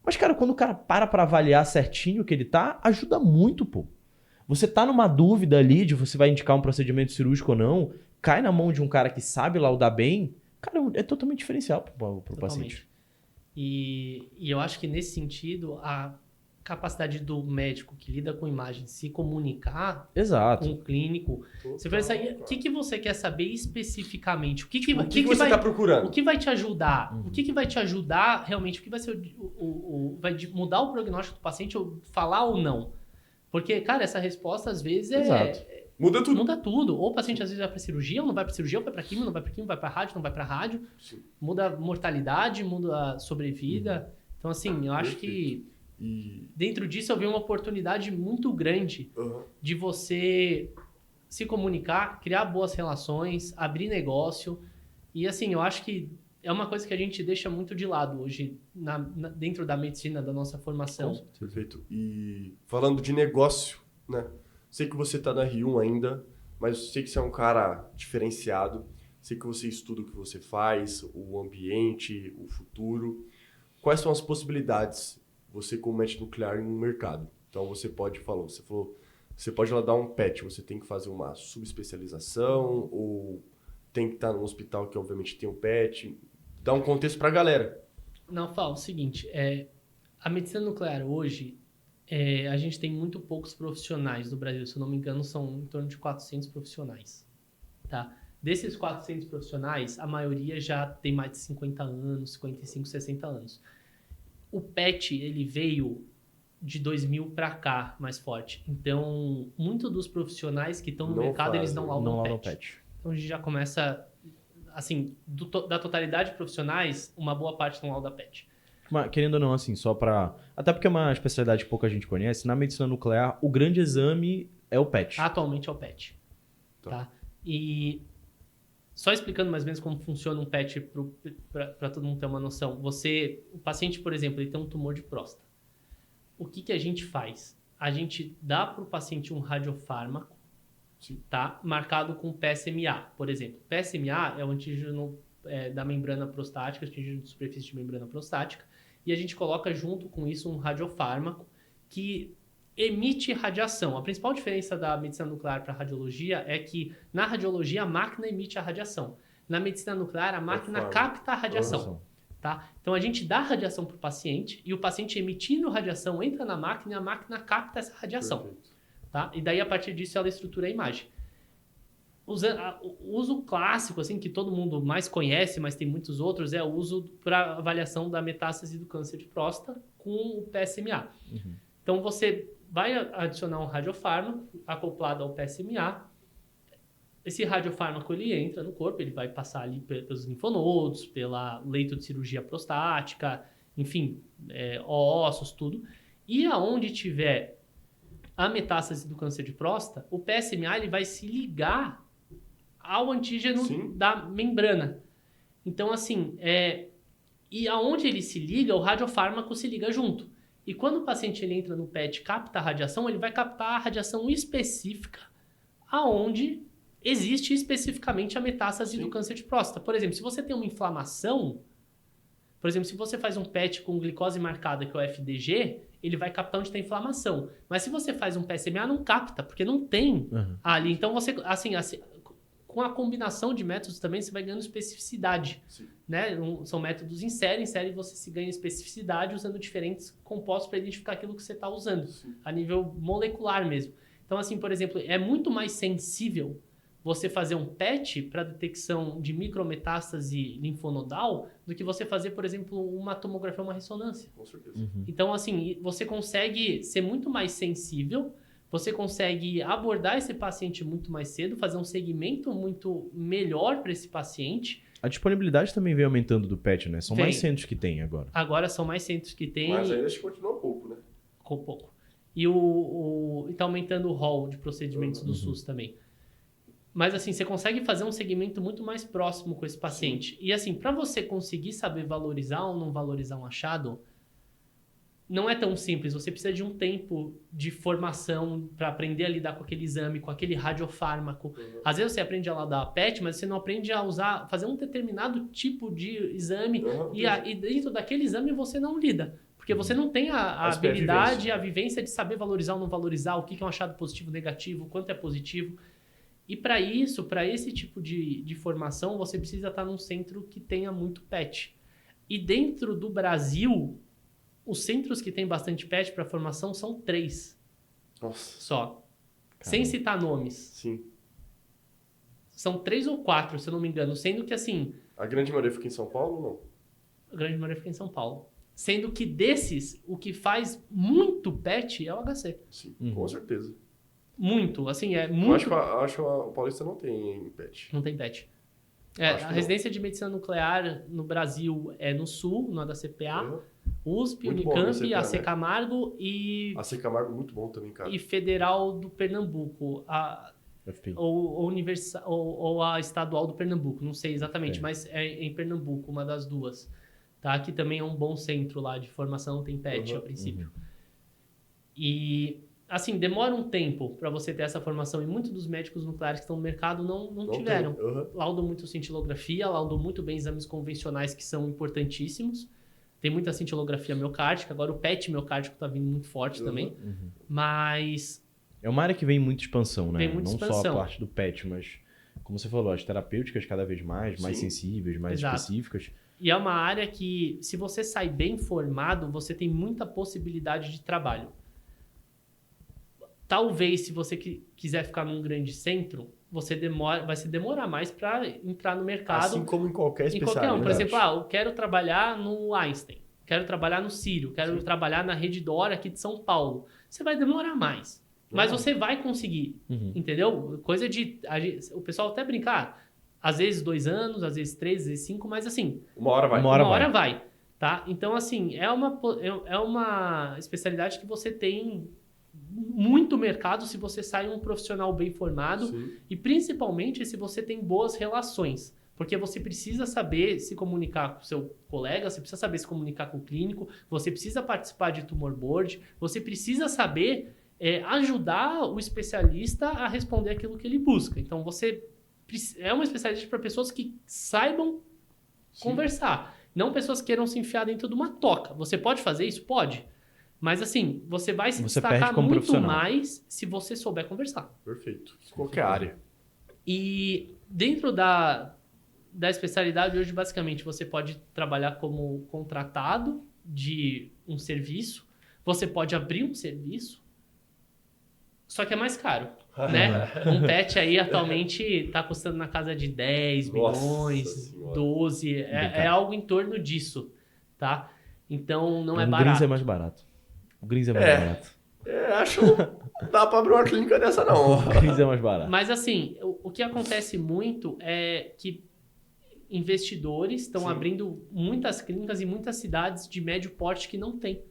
Mas, cara, quando o cara para avaliar certinho o que ele tá, ajuda muito, pô. Você tá numa dúvida ali de você vai indicar um procedimento cirúrgico ou não, cai na mão de um cara que sabe laudar bem, cara, é totalmente diferencial pro paciente. E eu acho que nesse sentido, a capacidade do médico que lida com imagem se comunicar com o clínico. Você vai sair, o que você quer saber especificamente? O que você está procurando? O que vai te ajudar? O que vai te ajudar realmente? O que vai ser vai mudar o prognóstico do paciente, ou falar ou não? Porque, cara, essa resposta às vezes muda tudo. Muda tudo. Ou o paciente às vezes vai para cirurgia, ou não vai para cirurgia, ou vai para quimio, não vai para quimio, vai para rádio, não vai para rádio. Sim. Muda a mortalidade, muda a sobrevida. Então, assim, eu acho que dentro disso eu vi uma oportunidade muito grande de você se comunicar, criar boas relações, abrir negócio. E, assim, eu acho que é uma coisa que a gente deixa muito de lado hoje dentro da medicina, da nossa formação. Perfeito. E falando de negócio, né? Sei que você está na R1 ainda, mas sei que você é um cara diferenciado. Sei que você estuda o que você faz, o ambiente, o futuro. Quais são as possibilidades você como médico nuclear no mercado? Então você falou, você pode lá dar um PET, você tem que fazer uma subespecialização ou tem que estar num hospital que obviamente tem um PET. Dá um contexto para a galera. Não, Fala, o seguinte, a medicina nuclear hoje, a gente tem muito poucos profissionais no Brasil, se eu não me engano, são em torno de 400 profissionais, tá? Desses 400 profissionais, a maioria já tem mais de 50 anos, 55, 60 anos. O PET, ele veio de 2000 para cá, mais forte. Então, muitos dos profissionais que estão no mercado, eles não laudam PET. Então, a gente já começa, assim, da totalidade de profissionais, uma boa parte não lauda PET. Mas, querendo ou não, assim, só para... Até porque é uma especialidade que pouca gente conhece, na medicina nuclear, o grande exame é o PET. Atualmente é o PET. Tá? E só explicando mais ou menos como funciona um PET para todo mundo ter uma noção. O paciente, por exemplo, ele tem um tumor de próstata. O que a gente faz? A gente dá para o paciente um radiofármaco, tá? Marcado com PSMA, por exemplo. PSMA é o antígeno da membrana prostática, antígeno de superfície de membrana prostática, e a gente coloca junto com isso um radiofármaco que emite radiação. A principal diferença da medicina nuclear para a radiologia é que na radiologia a máquina emite a radiação. Na medicina nuclear a máquina capta a radiação. Tá? Então a gente dá radiação para o paciente e o paciente emitindo radiação entra na máquina e a máquina capta essa radiação. Tá? E daí a partir disso ela estrutura a imagem. O uso clássico, assim, que todo mundo mais conhece, mas tem muitos outros, é o uso para avaliação da metástase do câncer de próstata com o PSMA. Então você vai adicionar um radiofármaco acoplado ao PSMA. Esse radiofármaco ele entra no corpo, ele vai passar ali pelos linfonodos, pela leito de cirurgia prostática, enfim, ossos, tudo. E aonde tiver a metástase do câncer de próstata, o PSMA ele vai se ligar ao antígeno da membrana. Então, assim, e aonde ele se liga, o radiofármaco se liga junto. E quando o paciente ele entra no PET e capta a radiação, ele vai captar a radiação específica aonde existe especificamente a metástase do câncer de próstata. Por exemplo, se você tem uma inflamação, Por exemplo, se você faz um PET com glicose marcada, que é o FDG, ele vai captar onde tem inflamação. Mas se você faz um PSMA, não capta, porque não tem ali. Então, você, assim, com a combinação de métodos também, você vai ganhando especificidade. Né? São métodos em série você se ganha especificidade usando diferentes compostos para identificar aquilo que você está usando, a nível molecular mesmo. Então, assim, por exemplo, é muito mais sensível você fazer um PET para detecção de micrometástase linfonodal do que você fazer, por exemplo, uma tomografia, uma ressonância. Com certeza. Então, assim, você consegue ser muito mais sensível, você consegue abordar esse paciente muito mais cedo, fazer um segmento muito melhor para esse paciente. A disponibilidade também vem aumentando do PET, né? São mais centros que tem agora. Agora são mais centros que tem. Mas ainda continua pouco, né? Com pouco. E está aumentando o rol de procedimentos do SUS também. Mas, assim, você consegue fazer um segmento muito mais próximo com esse paciente. E, assim, para você conseguir saber valorizar ou não valorizar um achado, não é tão simples. Você precisa de um tempo de formação para aprender a lidar com aquele exame, com aquele radiofármaco. Às vezes você aprende a lá dar PET, mas você não aprende a fazer um determinado tipo de exame. E dentro daquele exame você não lida. Porque você não tem a habilidade, a vivência de saber valorizar ou não valorizar, o que é um achado positivo, negativo, o quanto é positivo. E para isso, para esse tipo de formação, você precisa estar num centro que tenha muito PET. E dentro do Brasil, os centros que tem bastante PET para formação são 3. Nossa. Só. Caramba. Sem citar nomes. Sim. São 3 ou 4, se eu não me engano. Sendo que, assim... A grande maioria fica em São Paulo ou não? A grande maioria fica em São Paulo. Sendo que desses, o que faz muito PET é o HC. Sim, com certeza. Muito, assim, é muito... Acho que o Paulista não tem PET. Não tem PET. A residência de medicina nuclear no Brasil é no Sul, no HCPA, USP, muito Unicamp, bom, AC Camargo e... AC Camargo muito bom também, cara. E Federal do Pernambuco, ou a Estadual do Pernambuco, não sei exatamente, mas é em Pernambuco, uma das duas. Tá? Que também é um bom centro lá de formação, tem PET a princípio. E... Assim, demora um tempo para você ter essa formação e muitos dos médicos nucleares que estão no mercado não tiveram. Laudam muito cintilografia, laudam muito bem exames convencionais que são importantíssimos. Tem muita cintilografia miocárdica, agora o PET miocárdico está vindo muito forte também. Mas... É uma área que vem muita expansão, né? Vem muita expansão. Só a parte do PET, mas, como você falou, as terapêuticas cada vez mais sensíveis, mais específicas. E é uma área que, se você sai bem formado, você tem muita possibilidade de trabalho. Talvez, se você quiser ficar num grande centro, vai se demorar mais para entrar no mercado. Assim como em qualquer especialidade. Por exemplo, eu quero trabalhar no Einstein, quero trabalhar no Sírio, quero trabalhar na Rede Dora aqui de São Paulo. Você vai demorar mais. Mas você vai conseguir, entendeu? Coisa de... O pessoal até brincar. Às vezes 2 anos, às vezes 3, às vezes 5, mas assim... Uma hora vai. Uma hora vai. Tá? Então, assim, é uma especialidade que você tem... muito mercado se você sai um profissional bem formado e principalmente se você tem boas relações, porque você precisa saber se comunicar com o seu colega, você precisa saber se comunicar com o clínico, você precisa participar de tumor board, você precisa saber ajudar o especialista a responder aquilo que ele busca. Então é uma especialidade para pessoas que saibam conversar, não pessoas que queiram se enfiar dentro de uma toca. Você pode fazer isso? Pode. Mas assim, você vai se destacar muito mais se você souber conversar. Perfeito. Qualquer área. E dentro da especialidade, hoje, basicamente, você pode trabalhar como contratado de um serviço. Você pode abrir um serviço, só que é mais caro, né? Um PET aí, atualmente, está custando na casa de 10 milhões, 12. É algo em torno disso, tá? Então, não é barato. O Grins é mais barato. O Grins é mais barato. Acho que dá pra abrir uma clínica dessa, não. O Grins é mais barato. Mas assim, o que acontece muito é que investidores estão abrindo muitas clínicas em muitas cidades de médio porte que não tem.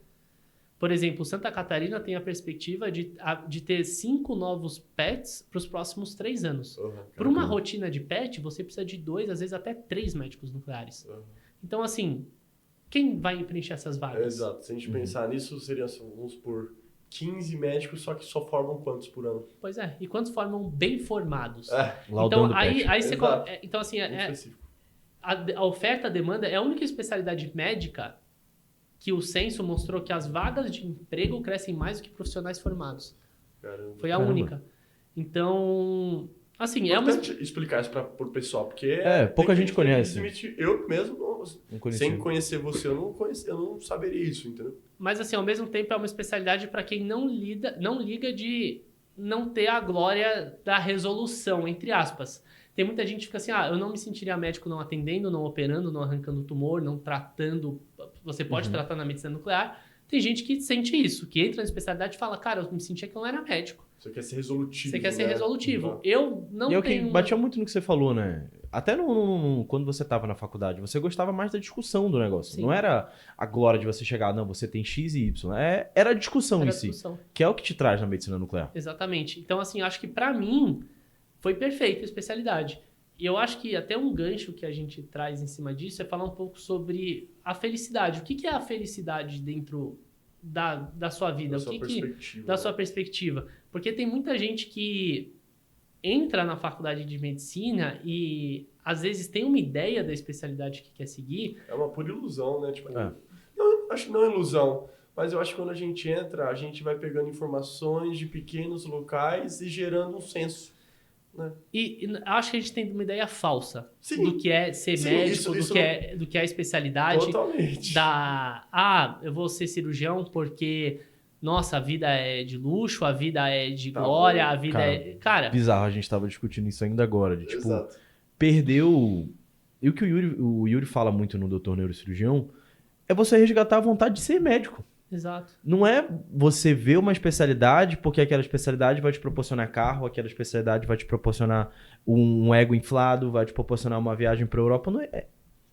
Por exemplo, Santa Catarina tem a perspectiva de ter 5 novos PETs para os próximos 3 anos. Para uma rotina de PET, você precisa de 2, às vezes até 3 médicos nucleares. Então, assim... Quem vai preencher essas vagas? Exato. Se a gente pensar nisso, seriam, vamos por 15 médicos, só que só formam quantos por ano? Pois e quantos formam bem formados? Então, aí você... Então, assim, a oferta, a demanda é a única especialidade médica que o censo mostrou que as vagas de emprego crescem mais do que profissionais formados. Caramba. Foi a única. Então, assim, é importante explicar isso para o pessoal, porque pouca gente conhece. Eu mesmo, sem conhecer você, eu não saberia isso, entendeu? Mas, assim, ao mesmo tempo é uma especialidade para quem não liga de não ter a glória da resolução, entre aspas. Tem muita gente que fica assim, eu não me sentiria médico não atendendo, não operando, não arrancando tumor, não tratando. Você pode tratar na medicina nuclear. Tem gente que sente isso, que entra na especialidade e fala, cara, eu me sentia que eu não era médico. Você quer ser resolutivo. Você quer ser resolutivo. Eu não tenho... que batia muito no que você falou, né? Até quando você estava na faculdade, você gostava mais da discussão do negócio. Sim. Não era a glória de você chegar, não, você tem X e Y. Era a discussão em si. Que é o que te traz na medicina nuclear. Exatamente. Então, assim, acho que pra mim foi perfeita a especialidade. E eu acho que até um gancho que a gente traz em cima disso é falar um pouco sobre a felicidade. O que é a felicidade dentro da sua vida? Da sua perspectiva. Porque tem muita gente que entra na faculdade de medicina e às vezes tem uma ideia da especialidade que quer seguir. É uma pura ilusão, né? Tipo, não, acho que não é ilusão, mas eu acho que quando a gente entra, a gente vai pegando informações de pequenos locais e gerando um senso. Né? E acho que a gente tem uma ideia falsa do que é ser médico, do que é a especialidade. Totalmente. Eu vou ser cirurgião porque, nossa, a vida é de luxo, a vida é de glória, a vida Cara, bizarro, a gente tava discutindo isso ainda agora. De, tipo, perdeu... E o que o Yuri fala muito no Doutor Neurocirurgião é você resgatar a vontade de ser médico. Exato. Não é você ver uma especialidade porque aquela especialidade vai te proporcionar carro, aquela especialidade vai te proporcionar um ego inflado, vai te proporcionar uma viagem pra Europa. Não é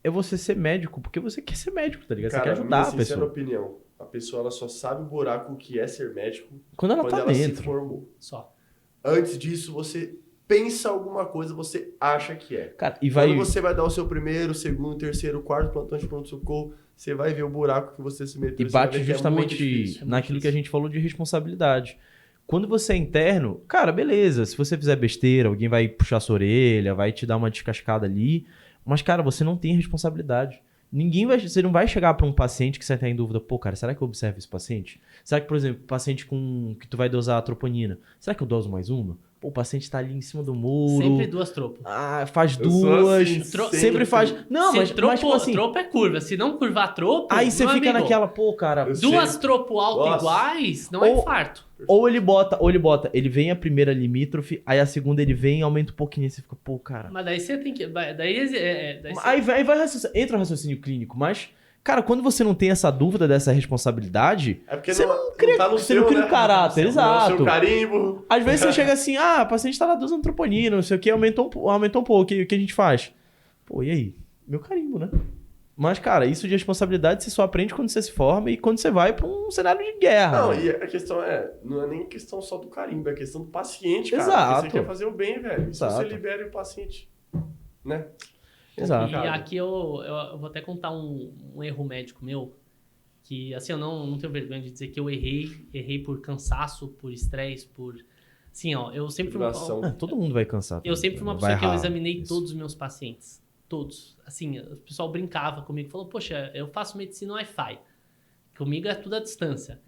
você ser médico porque você quer ser médico, tá ligado? Você quer ajudar a pessoa. Sincera opinião, a pessoa ela só sabe o buraco que é ser médico quando ela tá dentro. Se formou. Só. Antes disso, você pensa alguma coisa, você acha que é. Cara, quando você vai dar o seu primeiro, segundo, terceiro, quarto plantão de pronto-socorro, você vai ver o buraco que você se meteu. E bate justamente naquilo que a gente falou de responsabilidade. Quando você é interno, cara, beleza. Se você fizer besteira, alguém vai puxar sua orelha, vai te dar uma descascada ali. Mas, cara, você não tem responsabilidade. Você não vai chegar para um paciente que você tá em dúvida, pô, cara, será que eu observo esse paciente? Será que, por exemplo, paciente que tu vai dosar a troponina, será que eu doso mais uma? Pô, o paciente tá ali em cima do muro. Sempre duas tropas. Faz duas. Assim, sempre faz. Não, mas tipo assim, tropa é curva. Se não curvar tropo. Aí você fica naquela, pô, cara. Duas tropo alto iguais não é infarto. Ou ele bota, ele vem a primeira limítrofe, aí a segunda ele vem e aumenta um pouquinho. Aí você fica, pô, cara. Mas daí você tem que. Entra o raciocínio clínico, mas. Cara, quando você não tem essa dúvida dessa responsabilidade, você não cria o caráter, exato. No seu carimbo. Às vezes você chega assim, o paciente tá lá dosando troponina, não sei o que, aumentou um pouco, o que a gente faz? Pô, e aí? Meu carimbo, né? Mas, cara, isso de responsabilidade você só aprende quando você se forma e quando você vai pra um cenário de guerra. Não, né? E a questão não é nem questão só do carimbo, é questão do paciente, cara. Exato. Porque você quer fazer o bem, velho. Exato. Se você libera o paciente, né? Exato. E aqui eu vou até contar um erro médico meu, que assim, eu não tenho vergonha de dizer que eu errei por cansaço, por estresse, por... Assim, eu sempre fui todo mundo vai cansar. Eu sempre fui uma pessoa que eu examinei todos os meus pacientes. Todos. Assim, o pessoal brincava comigo, falou, poxa, eu faço medicina Wi-Fi. Comigo é tudo à distância.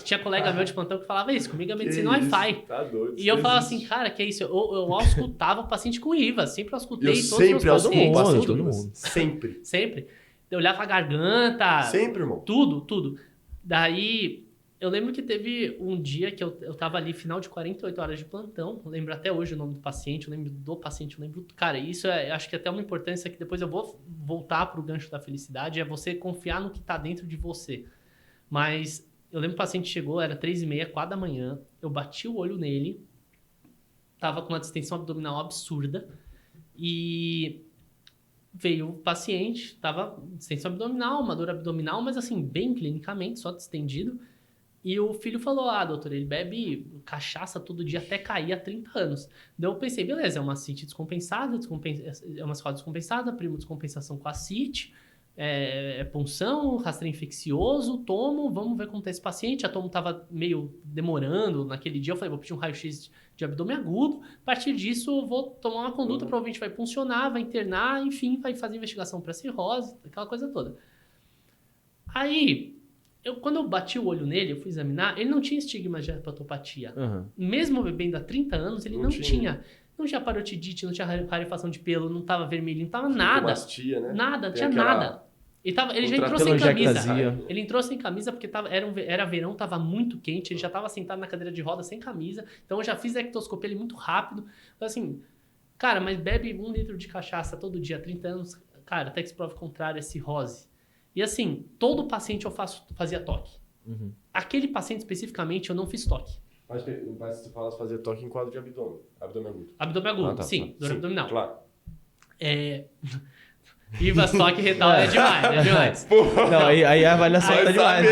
Tinha colega meu de plantão que falava isso, comigo é medicina Wi-Fi. Tá doido. E eu falava assim, cara, que é isso? Eu auscultava o paciente com IVA, sempre auscultei todos os meus pacientes. Todo mundo. Sempre. Sempre. Eu olhava a garganta. Sempre, irmão. Tudo. Daí, eu lembro que teve um dia que eu tava ali, final de 48 horas de plantão. Eu lembro até hoje o nome do paciente, eu lembro do paciente, eu lembro... Cara, isso acho que até uma importância que depois eu vou voltar pro gancho da felicidade, é você confiar no que tá dentro de você. Mas eu lembro que o paciente chegou, era 3h30, 4 da manhã, eu bati o olho nele, tava com uma distensão abdominal absurda, e veio o paciente, tava distensão abdominal, uma dor abdominal, mas assim, bem clinicamente, só distendido. E o filho falou, doutor, ele bebe cachaça todo dia até cair há 30 anos. Daí eu pensei, beleza, é uma CIT descompensada, é uma escola descompensada, primo descompensação com a CIT, punção, rastreio infeccioso, tomo, vamos ver como tá esse paciente. A tomo tava meio demorando naquele dia, eu falei, vou pedir um raio-x de abdômen agudo, a partir disso eu vou tomar uma conduta, provavelmente vai puncionar, vai internar, enfim, vai fazer investigação para cirrose, aquela coisa toda. Aí, quando eu bati o olho nele, eu fui examinar, ele não tinha estigma de hepatopatia. Mesmo bebendo há 30 anos, ele não tinha. Não tinha parotidite, não tinha rarefação de pelo, não tava vermelho, não tava nada. Mastia, né? Nada, não tinha nada. Ele já entrou sem camisa. Ele entrou sem camisa porque era verão, tava muito quente, ele já tava sentado na cadeira de roda sem camisa. Então eu já fiz a ectoscopia ele muito rápido. Então assim, cara, mas bebe 1 litro de cachaça todo dia há 30 anos, cara, até que se prove o contrário, é cirrose. E assim, todo paciente eu fazia toque. Aquele paciente especificamente eu não fiz toque. Mas você fala de fazer toque em quadro de abdômen agudo. Abdômen agudo, sim, dor abdominal. Claro. IVA, toque retal é demais. Não, aí a avaliação tá demais.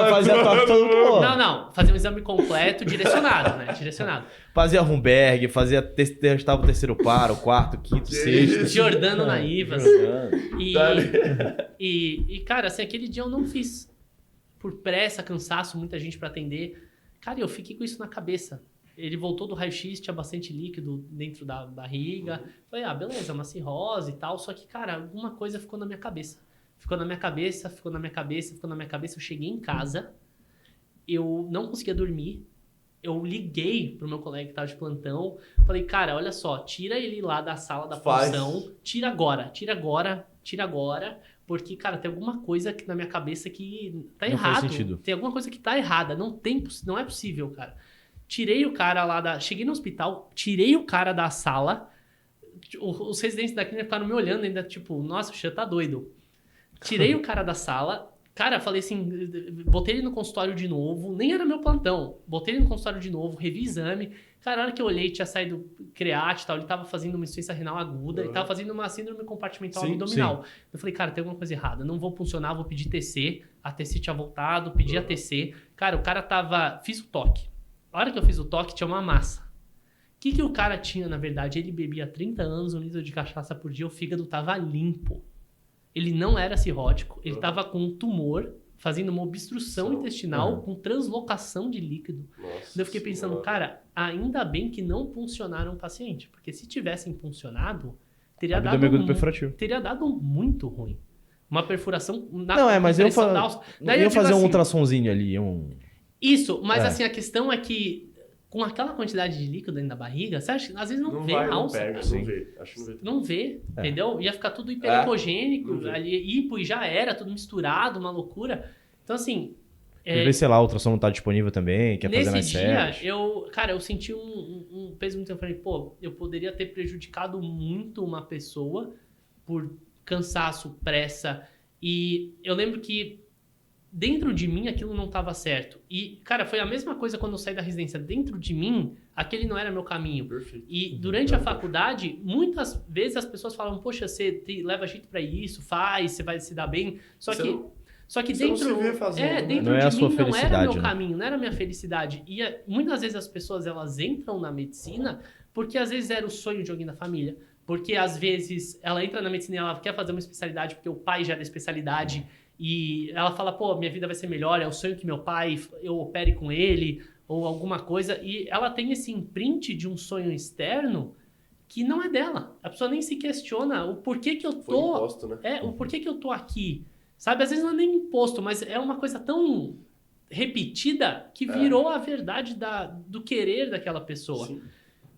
Fazia toque todo mundo. Não, fazer um exame completo, direcionado, né? Fazia Rumberg, testava o terceiro par, o quarto, quinto, sexto. Giordano na IVAS. E, cara, assim, aquele dia eu não fiz por pressa, cansaço, muita gente pra atender. Cara, eu fiquei com isso na cabeça. Ele voltou do raio-x, tinha bastante líquido dentro da barriga. Falei, beleza, uma cirrose e tal. Só que, cara, alguma coisa ficou na minha cabeça. Ficou na minha cabeça. Eu cheguei em casa, eu não conseguia dormir. Eu liguei pro meu colega que tava de plantão. Falei, cara, olha só, tira ele lá da sala da função. Tira agora. Porque, cara, tem alguma coisa aqui na minha cabeça que tá errado. Não faz sentido. Tem alguma coisa que tá errada. Não é possível, cara. Tirei o cara lá Cheguei no hospital, tirei o cara da sala. Os residentes da clínica ficaram me olhando ainda, tipo, nossa, o Xan tá doido. Tirei o cara da sala. Cara, falei assim, botei ele no consultório de novo. Nem era meu plantão. Botei ele no consultório de novo, revi exame. Cara, na hora que eu olhei, tinha saído create e tal. Ele tava fazendo uma insuficiência renal aguda. Ele tava fazendo uma síndrome compartimental abdominal. Eu falei, cara, tem alguma coisa errada. Não vou funcionar, vou pedir TC. A TC tinha voltado, pedi a TC. Cara, o cara tava... Fiz o toque. A hora que eu fiz o toque, tinha uma massa. O que o cara tinha, na verdade? Ele bebia há 30 anos, 1 litro de cachaça por dia, o fígado tava limpo. Ele não era cirrótico, ele tava com um tumor, fazendo uma obstrução intestinal, com translocação de líquido. Eu fiquei pensando, cara, ainda bem que não funcionaram o paciente, porque se tivessem funcionado, teria dado muito ruim. Uma perfuração na mas eu ia fazer um ultrassonzinho ali, Isso, mas assim, a questão é que com aquela quantidade de líquido dentro da barriga, você acha, às vezes não vê a alça. Não vê, entendeu? Ia ficar tudo hipericogênico, ali, hipo e já era, tudo misturado, uma loucura. Então assim... sei lá, a ultrassom não tá disponível também, quer fazer nas séries. Nesse dia, eu senti um peso muito... Eu falei, eu poderia ter prejudicado muito uma pessoa por cansaço, pressa. E eu lembro que dentro de mim aquilo não estava certo. E, cara, foi a mesma coisa quando eu saí da residência. Dentro de mim, aquele não era meu caminho. Perfeito. E durante a faculdade, muitas vezes as pessoas falam, poxa, você leva jeito para isso, faz, você vai se dar bem. Só que dentro, dentro não é de mim não era meu né? caminho, não era minha felicidade. E muitas vezes as pessoas, elas entram na medicina porque às vezes era o sonho de alguém da família. Porque às vezes ela entra na medicina e ela quer fazer uma especialidade porque o pai já é da especialidade. E ela fala, minha vida vai ser melhor, é o sonho que meu pai, eu opere com ele, ou alguma coisa. E ela tem esse imprint de um sonho externo que não é dela. A pessoa nem se questiona o porquê que eu tô... Foi imposto, né? O porquê que eu tô aqui. Sabe, às vezes não é nem imposto, mas é uma coisa tão repetida que virou a verdade do querer daquela pessoa. Sim.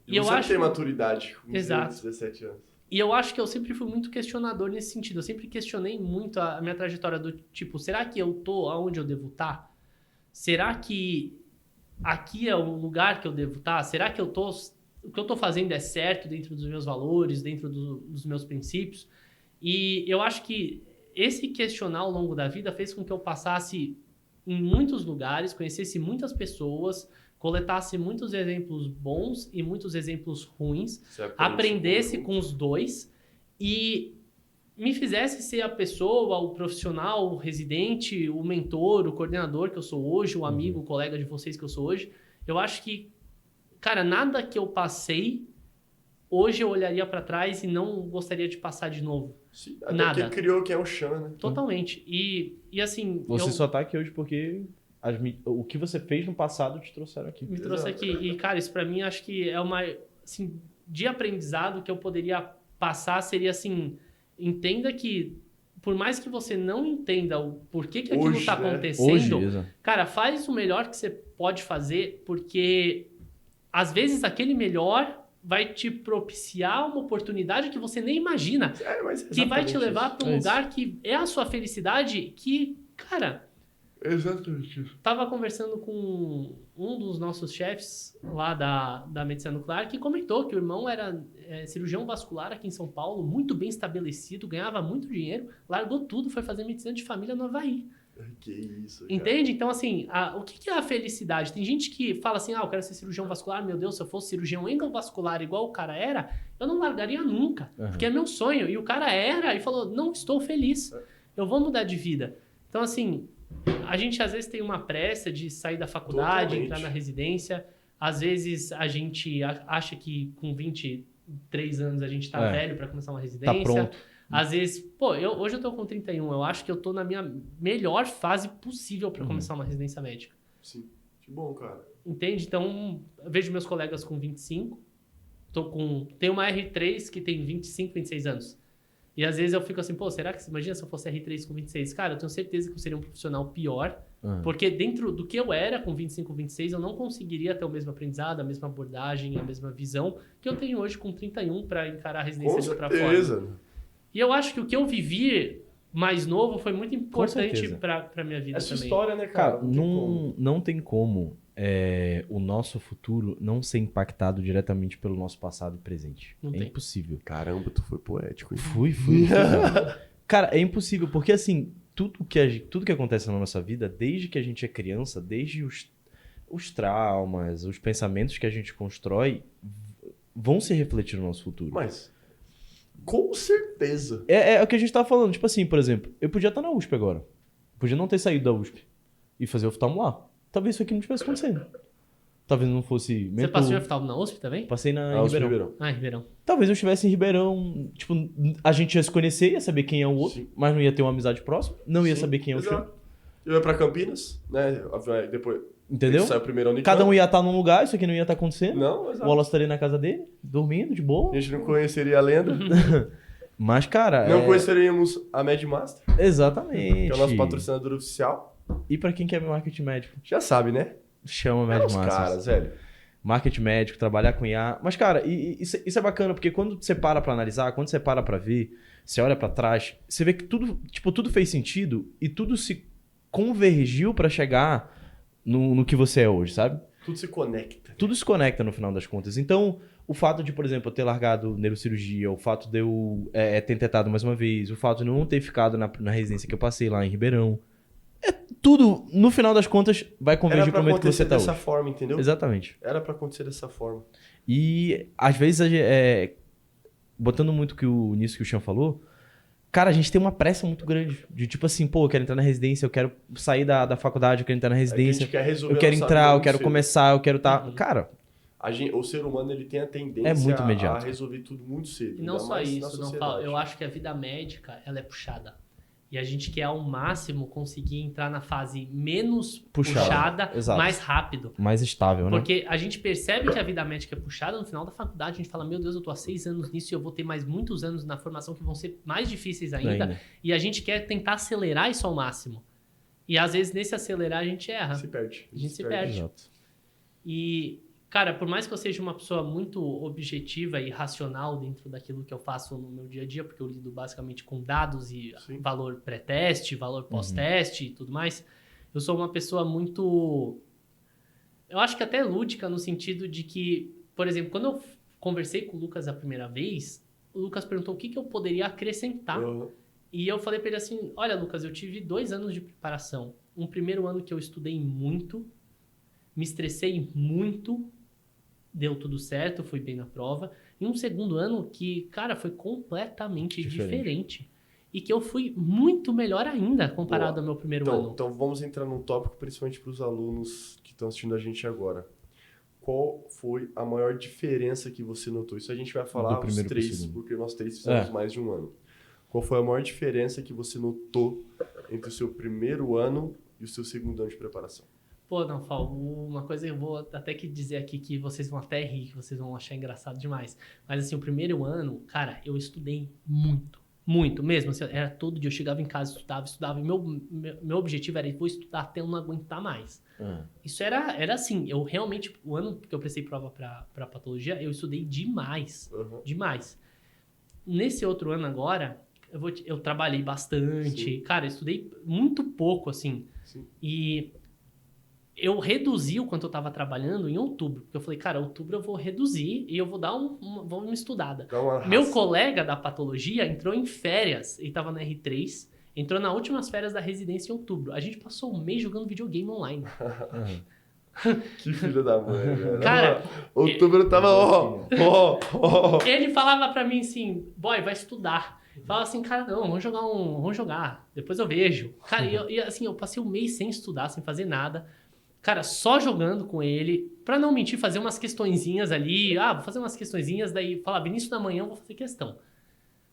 E eu acho... tem maturidade com 17 anos. E eu acho que eu sempre fui muito questionador nesse sentido. Eu sempre questionei muito a minha trajetória do tipo, será que eu tô onde eu devo estar? Será que aqui é o lugar que eu devo estar? Será que o que eu tô fazendo é certo dentro dos meus valores, dentro dos meus princípios? E eu acho que esse questionar ao longo da vida fez com que eu passasse em muitos lugares, conhecesse muitas pessoas, coletasse muitos exemplos bons e muitos exemplos ruins, aprendesse com os dois e me fizesse ser a pessoa, o profissional, o residente, o mentor, o coordenador que eu sou hoje, o amigo, o colega de vocês que eu sou hoje. Eu acho que, cara, nada que eu passei hoje eu olharia para trás e não gostaria de passar de novo. Sim, até Nada. porque criou quem é o Chan, né? Totalmente. E assim... Você só tá aqui hoje porque o que você fez no passado te trouxeram aqui. Me trouxe aqui. E, cara, isso pra mim acho que é uma... Assim, de aprendizado que eu poderia passar seria assim... Entenda que, por mais que você não entenda o porquê que aquilo Hoje, tá né? acontecendo, Hoje, cara, faz o melhor que você pode fazer, porque às vezes aquele melhor vai te propiciar uma oportunidade que você nem imagina. Mas Que vai te levar para um É lugar que é a sua felicidade, que, cara... Exatamente isso. Tava conversando com um dos nossos chefes lá da medicina nuclear que comentou que o irmão era cirurgião vascular aqui em São Paulo, muito bem estabelecido, ganhava muito dinheiro, largou tudo, foi fazer medicina de família no Havaí. Que isso, cara. Entende? Então, assim, o que é a felicidade? Tem gente que fala assim, eu quero ser cirurgião vascular, meu Deus, se eu fosse cirurgião endovascular igual o cara era, eu não largaria nunca, porque é meu sonho. E o cara era e falou, não estou feliz, eu vou mudar de vida. Então, assim... A gente às vezes tem uma pressa de sair da faculdade, Totalmente. entrar na residência. Às vezes a gente acha que com 23 anos a gente tá velho para começar uma residência. Tá pronto. Às vezes, hoje eu tô com 31, eu acho que eu tô na minha melhor fase possível para começar uma residência médica. Sim. Que bom, cara. Entende? Então, eu vejo meus colegas com 25, tem uma R3 que tem 25, 26 anos. E às vezes eu fico assim, será que, imagina se eu fosse R3 com 26? Cara, eu tenho certeza que eu seria um profissional pior, porque dentro do que eu era com 25, 26, eu não conseguiria ter o mesmo aprendizado, a mesma abordagem, a mesma visão que eu tenho hoje com 31 para encarar a residência de outra forma. E eu acho que o que eu vivi mais novo foi muito importante para minha vida Essa também. história, né, cara? Não tem como o nosso futuro não ser impactado diretamente pelo nosso passado e presente. Não tem. Impossível. Caramba, tu foi poético. Hein? Fui. Cara, é impossível, porque assim, tudo que acontece na nossa vida, desde que a gente é criança, desde os traumas, os pensamentos que a gente constrói, vão se refletir no nosso futuro. Mas, com certeza. É o que a gente tava falando. Tipo assim, por exemplo, eu podia estar na USP agora. Podia não ter saído da USP e fazer oftalmo lá. Talvez isso aqui não estivesse acontecendo. Talvez não fosse... Você passou em oftalmo na USP também? Passei em Ribeirão. Ah, em Ribeirão. Talvez eu estivesse em Ribeirão, tipo, a gente ia se conhecer, ia saber quem é o outro, mas não ia ter uma amizade próxima, não ia saber quem é o Chan. Eu ia pra Campinas, né? Depois... Entendeu? Saiu primeiro Unicamp. Cada um ia estar num lugar, isso aqui não ia estar acontecendo. Não, exato. O Wallace estaria na casa dele, dormindo, de boa. A gente não conheceria a lenda. Mas, cara... Não conheceríamos a Medmaster. Exatamente. Que é o nosso patrocinador oficial. E pra quem quer marketing médico? Já sabe, né? Chama Os Medmaster. caras, velho. Marketing médico, trabalhar com IA. Mas, cara, isso é bacana, porque quando você para pra analisar, quando você para pra ver, você olha pra trás, você vê que tudo fez sentido e tudo se convergiu pra chegar no que você é hoje, sabe? Tudo se conecta. Tudo se conecta no final das contas. Então, o fato de, por exemplo, eu ter largado neurocirurgia, o fato de eu ter tentado mais uma vez, o fato de não ter ficado na residência que eu passei lá em Ribeirão, tudo, no final das contas, vai convergir pro momento que você tá hoje. Era pra acontecer dessa forma, entendeu? Exatamente. Era pra acontecer dessa forma. E, às vezes, botando muito nisso que o Chan falou, cara, a gente tem uma pressa muito grande. De tipo assim, eu quero entrar na residência, eu quero sair da faculdade, eu quero entrar na residência. A gente quer resolver eu quero entrar, eu quero cedo. começar, eu quero estar... Cara... O ser humano ele tem a tendência a resolver tudo muito cedo. E não só isso, eu acho que a vida médica ela é puxada. E a gente quer ao máximo conseguir entrar na fase menos puxada mais rápido. Mais estável, né? Porque a gente percebe que a vida médica é puxada, no final da faculdade a gente fala, meu Deus, eu tô há 6 anos nisso e eu vou ter mais muitos anos na formação que vão ser mais difíceis ainda. E a gente quer tentar acelerar isso ao máximo. E às vezes nesse acelerar a gente erra. Se perde. A gente se perde. Exato. E... Cara, por mais que eu seja uma pessoa muito objetiva e racional dentro daquilo que eu faço no meu dia a dia, porque eu lido basicamente com dados e valor pré-teste, valor pós-teste e tudo mais, eu sou uma pessoa muito... Eu acho que até lúdica no sentido de que, por exemplo, quando eu conversei com o Lucas a primeira vez, o Lucas perguntou o que eu poderia acrescentar. E eu falei para ele assim, olha, Lucas, eu tive 2 anos de preparação. Um primeiro ano que eu estudei muito, me estressei muito, deu tudo certo, fui bem na prova. E um segundo ano que, cara, foi completamente diferente. E que eu fui muito melhor ainda comparado ao meu primeiro ano. Então vamos entrar num tópico, principalmente para os alunos que estão assistindo a gente agora. qual foi a maior diferença que você notou? Isso a gente vai falar os três, porque nós três fizemos mais de um ano. Qual foi a maior diferença que você notou entre o seu primeiro ano e o seu segundo ano de preparação? Pô, não, Fal, uma coisa eu vou até que dizer aqui que vocês vão até rir, que vocês vão achar engraçado demais. Mas assim, o primeiro ano, cara, eu estudei muito mesmo. Assim, era todo dia, eu chegava em casa, estudava. E meu objetivo era, vou estudar até eu não aguentar mais. Isso era assim, eu realmente, o ano que eu prestei prova pra patologia, eu estudei demais. Demais. Nesse outro ano agora, eu trabalhei bastante. Sim. Cara, eu estudei muito pouco, assim. Sim. E eu reduzi o quanto eu tava trabalhando em outubro. Porque eu falei, cara, outubro eu vou reduzir e eu vou dar vou uma estudada. Meu colega da patologia entrou em férias. Ele tava na R3. Entrou nas últimas férias da residência em outubro. A gente passou um mês jogando videogame online. Que filho da mãe, velho. Cara, outubro tava Ele falava pra mim assim, boy, vai estudar. Falava assim, cara, não, vamos jogar. Depois eu vejo. Cara, e assim, eu passei um mês sem estudar, sem fazer nada. Cara, só jogando com ele, pra não mentir, fazer umas questõezinhas ali. Vou fazer umas questõezinhas, daí falar, início da manhã eu vou fazer questão.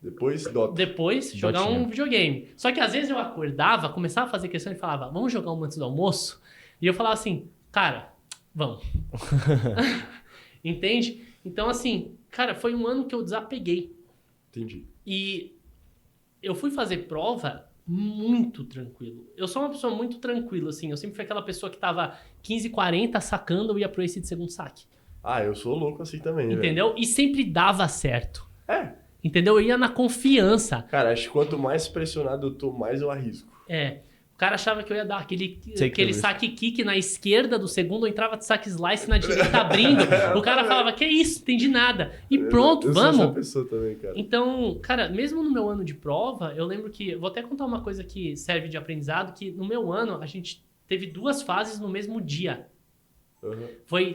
Depois jogar um videogame. Só que às vezes eu acordava, começava a fazer questão e falava, vamos jogar um antes do almoço? E eu falava assim, cara, vamos. Entende? Então assim, cara, foi um ano que eu desapeguei. Entendi. E eu fui fazer prova muito tranquilo. Eu sou uma pessoa muito tranquila, assim. Eu sempre fui aquela pessoa que tava 15h40 sacando, eu ia pro esse de segundo saque. Eu sou louco assim também, entendeu? Velho. E sempre dava certo. Entendeu? Eu ia na confiança. Cara, acho que quanto mais pressionado eu tô, mais eu arrisco. O cara achava que eu ia dar aquele saque kick na esquerda do segundo, eu entrava de saque slice na direita abrindo. O cara falava, que isso, entendi nada. E pronto, vamos. Eu sou essa pessoa também, cara. Então, cara, mesmo no meu ano de prova, eu lembro que... Vou até contar uma coisa que serve de aprendizado, que no meu ano a gente teve 2 fases no mesmo dia.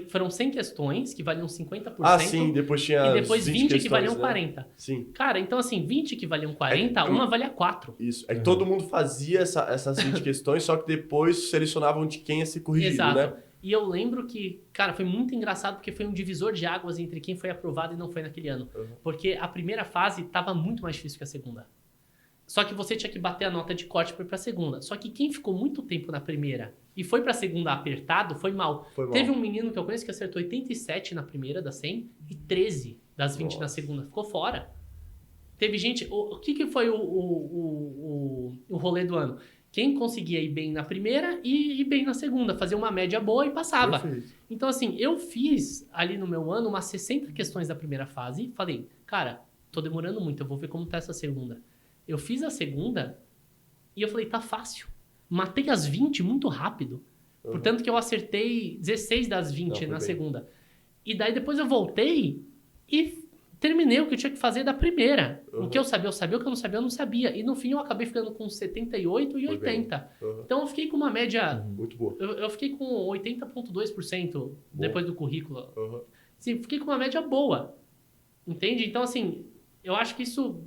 Foram 100 questões, que valiam 50%. Sim, depois tinha e depois 20 que valiam, né? 40. Sim. Cara, então assim, 20 que valiam 40, uma valia 4. Isso. É que todo mundo fazia essas 20 questões, só que depois selecionavam de quem ia ser corrigido, exato. Né? E eu lembro que, cara, foi muito engraçado porque foi um divisor de águas entre quem foi aprovado e não foi naquele ano. Porque a primeira fase tava muito mais difícil que a segunda. Só que você tinha que bater a nota de corte para ir pra segunda. Só que quem ficou muito tempo na primeira e foi pra segunda apertado, foi mal. Teve um menino que eu conheço que acertou 87 na primeira das 100 e 13 das 20 na segunda. Ficou fora. Teve gente... O que foi o rolê do ano? Quem conseguia ir bem na primeira e ir bem na segunda. Fazer uma média boa e passava. Perfeito. Então, assim, eu fiz ali no meu ano umas 60 questões da primeira fase e falei, cara, tô demorando muito, eu vou ver como tá essa segunda. Eu fiz a segunda e eu falei, tá fácil. Matei as 20 muito rápido. Portanto que eu acertei 16 das 20 na segunda. E daí depois eu voltei e terminei o que eu tinha que fazer da primeira. O que eu sabia, o que eu não sabia, eu não sabia. E no fim eu acabei ficando com 78 e 80. Então eu fiquei com uma média... Muito boa. Eu fiquei com 80,2% depois do currículo. Sim, fiquei com uma média boa. Entende? Então assim, eu acho que isso...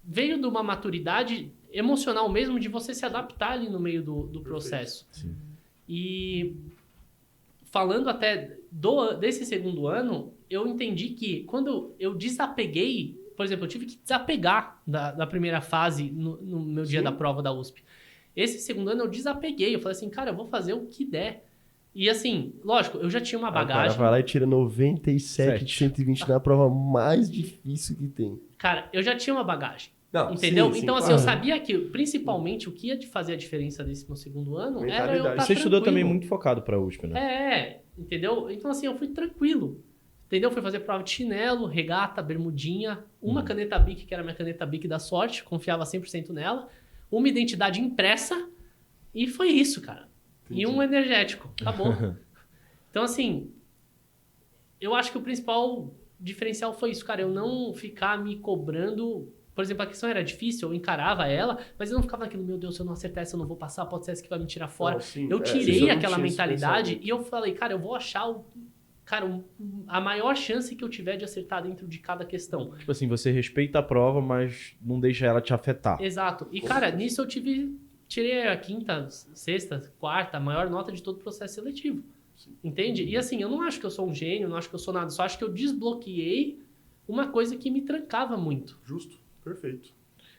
veio de uma maturidade emocional mesmo de você se adaptar ali no meio do processo. Sim. E falando até desse segundo ano, eu entendi que quando eu desapeguei, por exemplo, eu tive que desapegar da primeira fase no meu dia da prova da USP. Esse segundo ano eu desapeguei, eu falei assim, cara, eu vou fazer o que der. E assim, lógico, eu já tinha uma bagagem. O cara vai lá e tira 97 de 120 na prova mais difícil que tem. Cara, eu já tinha uma bagagem. Não, entendeu? Sim, então, assim, claro. eu sabia que, principalmente, o que ia fazer a diferença desse meu segundo ano era eu estar Você estudou também muito focado pra USP, né? Entendeu? Então, assim, eu fui tranquilo. Entendeu? Fui fazer prova de chinelo, regata, bermudinha, uma caneta Bic, que era a minha caneta Bic da sorte, confiava 100% nela, uma identidade impressa, e foi isso, cara. Entendi. E um energético. Acabou. Então, assim, eu acho que o principal diferencial foi isso, cara. Eu não ficar me cobrando... Por exemplo, a questão era difícil, eu encarava ela, mas eu não ficava naquilo, meu Deus, se eu não acertar essa, eu não vou passar, pode ser essa que vai me tirar fora. Eu tirei aquela mentalidade e eu falei, cara, eu vou achar a maior chance que eu tiver de acertar dentro de cada questão. Tipo assim, você respeita a prova, mas não deixa ela te afetar. Exato. E, cara, nisso eu tirei a quinta, sexta, quarta, a maior nota de todo o processo seletivo. Entende? E assim, eu não acho que eu sou um gênio, não acho que eu sou nada, só acho que eu desbloqueei uma coisa que me trancava muito. Justo, perfeito.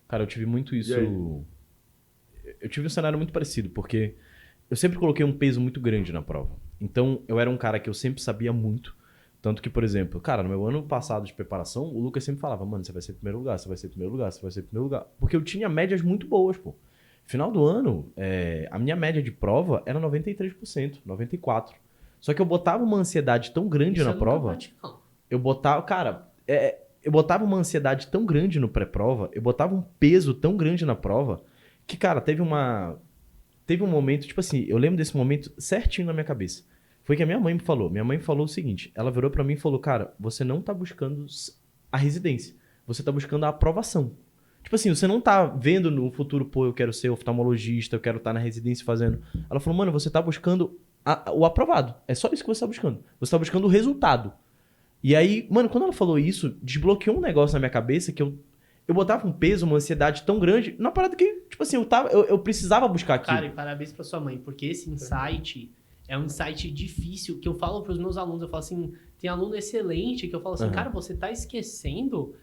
Cara, eu tive muito isso. Eu tive um cenário muito parecido, porque eu sempre coloquei um peso muito grande na prova. Então, eu era um cara que eu sempre sabia muito. Tanto que, por exemplo, cara, no meu ano passado de preparação, o Lucas sempre falava, mano, você vai ser primeiro lugar, você vai ser primeiro lugar, você vai ser primeiro lugar. Porque eu tinha médias muito boas, pô. Final do ano, a minha média de prova era 93%, 94%. Só que eu botava uma ansiedade tão grande na prova. Eu botava, cara, eu botava uma ansiedade tão grande no pré-prova, eu botava um peso tão grande na prova, que, cara, teve um momento, tipo assim, eu lembro desse momento certinho na minha cabeça. Foi que a minha mãe me falou. Minha mãe falou o seguinte, ela virou pra mim e falou, cara, você não tá buscando a residência, você tá buscando a aprovação. Tipo assim, você não tá vendo no futuro, pô, eu quero ser oftalmologista, eu quero estar na residência fazendo. Ela falou, mano, você tá buscando o aprovado. É só isso que você tá buscando. Você tá buscando o resultado. E aí, mano, quando ela falou isso, desbloqueou um negócio na minha cabeça que eu botava um peso, uma ansiedade tão grande na parada que, tipo assim, eu precisava buscar aquilo. Cara, e parabéns pra sua mãe, porque esse insight é um insight difícil, que eu falo pros meus alunos, eu falo assim, tem aluno excelente que eu falo assim, cara, você tá esquecendo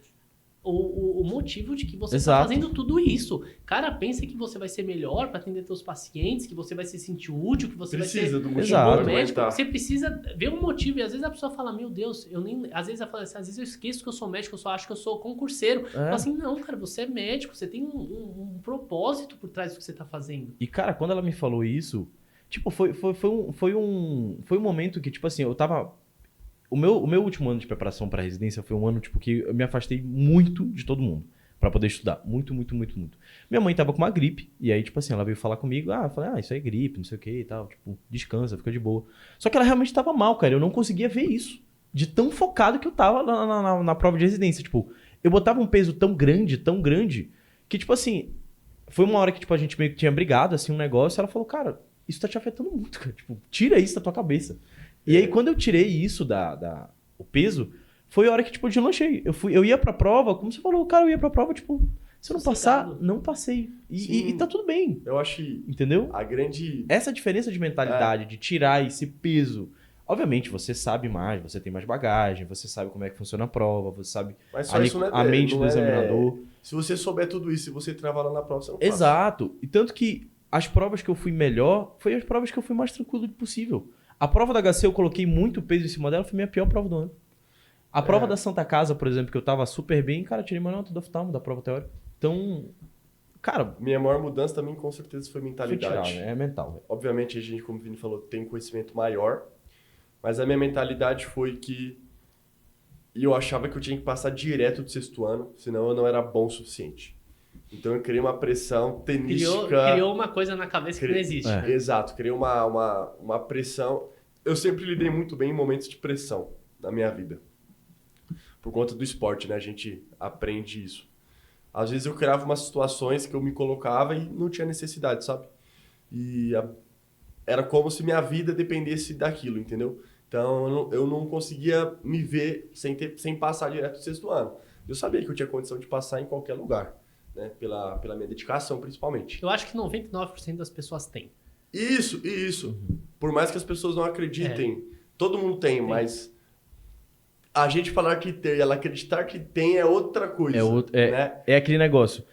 o motivo de que você está fazendo tudo isso. Cara, pensa que você vai ser melhor para atender seus pacientes, que você vai se sentir útil, que você vai ser do motivo médico. Você precisa ver um motivo. E às vezes a pessoa fala, meu Deus, às vezes ela fala assim, às vezes eu esqueço que eu sou médico, eu só acho que eu sou concurseiro. Eu falo assim, não, cara, você é médico, você tem um propósito por trás do que você está fazendo. E, cara, quando ela me falou isso, tipo, foi um momento que, tipo assim, eu tava... O meu último ano de preparação para residência foi um ano tipo que eu me afastei muito de todo mundo para poder estudar. Muito, muito, muito, muito. Minha mãe tava com uma gripe e aí, tipo assim, ela veio falar comigo. Eu falei, isso aí é gripe, não sei o que e tal. Tipo, descansa, fica de boa. Só que ela realmente tava mal, cara. Eu não conseguia ver isso. De tão focado que eu tava na prova de residência. Tipo, eu botava um peso tão grande, que, tipo assim, foi uma hora que tipo, a gente meio que tinha brigado, assim, um negócio. E ela falou, cara, isso tá te afetando muito, cara. Tipo, tira isso da tua cabeça. E aí, quando eu tirei isso o peso, foi a hora que, tipo, eu deslanchei. Eu ia pra prova, como você falou, cara, eu ia pra prova, tipo, se eu não passar, não passei. E tá tudo bem. Eu acho. Entendeu? Essa diferença de mentalidade, de tirar esse peso. Obviamente, você sabe mais, você tem mais bagagem, você sabe como é que funciona a prova, você sabe a mente do examinador. Se você souber tudo isso, se você travar lá na prova, você não passa. Exato. E tanto que as provas que eu fui melhor, foi as provas que eu fui mais tranquilo possível. A prova da HC eu coloquei muito peso em cima dela, foi minha pior prova do ano. A prova da Santa Casa, por exemplo, que eu tava super bem, cara, tirei uma nota do oftalmo da prova teórica. Então, cara... Minha maior mudança também, com certeza, foi mentalidade. Foi tirar, né? É mental. Obviamente, a gente, como o Vini falou, tem um conhecimento maior, mas a minha mentalidade foi que eu achava que eu tinha que passar direto do 6º ano, senão eu não era bom o suficiente. Então eu criei uma pressão tenística... Criou uma coisa na cabeça que não existe. Né? Exato, criei uma pressão. Eu sempre lidei muito bem em momentos de pressão na minha vida. Por conta do esporte, né? A gente aprende isso. Às vezes eu criava umas situações que eu me colocava e não tinha necessidade, sabe? E era como se minha vida dependesse daquilo, entendeu? Então eu não conseguia me ver sem passar direto do 6º ano. Eu sabia que eu tinha condição de passar em qualquer lugar. Né? Pela minha dedicação, principalmente. Eu acho que 99% das pessoas têm. Isso. Por mais que as pessoas não acreditem, todo mundo tem, mas a gente falar que tem e ela acreditar que tem é outra coisa. Né? É aquele negócio.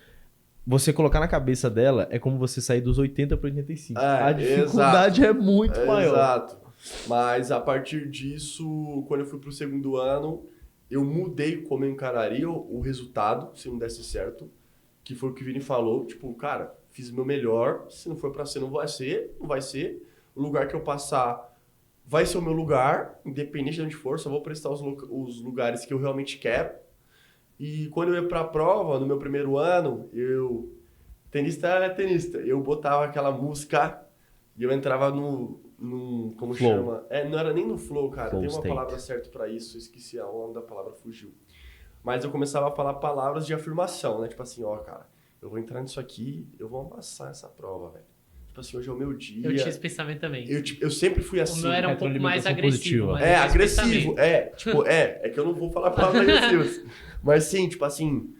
Você colocar na cabeça dela é como você sair dos 80 para 85. A dificuldade é muito maior. Exato. Mas a partir disso, quando eu fui pro 2º ano, eu mudei como eu encararia o resultado, se não desse certo. Que foi o que o Vini falou, tipo, cara, fiz o meu melhor, se não for pra ser, não vai ser. O lugar que eu passar vai ser o meu lugar, independente de onde for, só vou prestar os lugares que eu realmente quero. E quando eu ia pra prova, no meu 1º ano, tenista era tenista, eu botava aquela música e eu entrava como flow. Chama? Não era nem no flow, cara, flow tem uma state. Palavra certa pra isso, eu esqueci, o nome da palavra fugiu. Mas eu começava a falar palavras de afirmação, né? Tipo assim, cara, eu vou entrar nisso aqui, eu vou amassar essa prova, velho. Tipo assim, hoje é o meu dia. Eu tinha esse pensamento também. Eu sempre fui assim. O meu era um pouco mais agressivo. Agressivo. É que eu não vou falar palavras agressivas. Mas sim, tipo assim,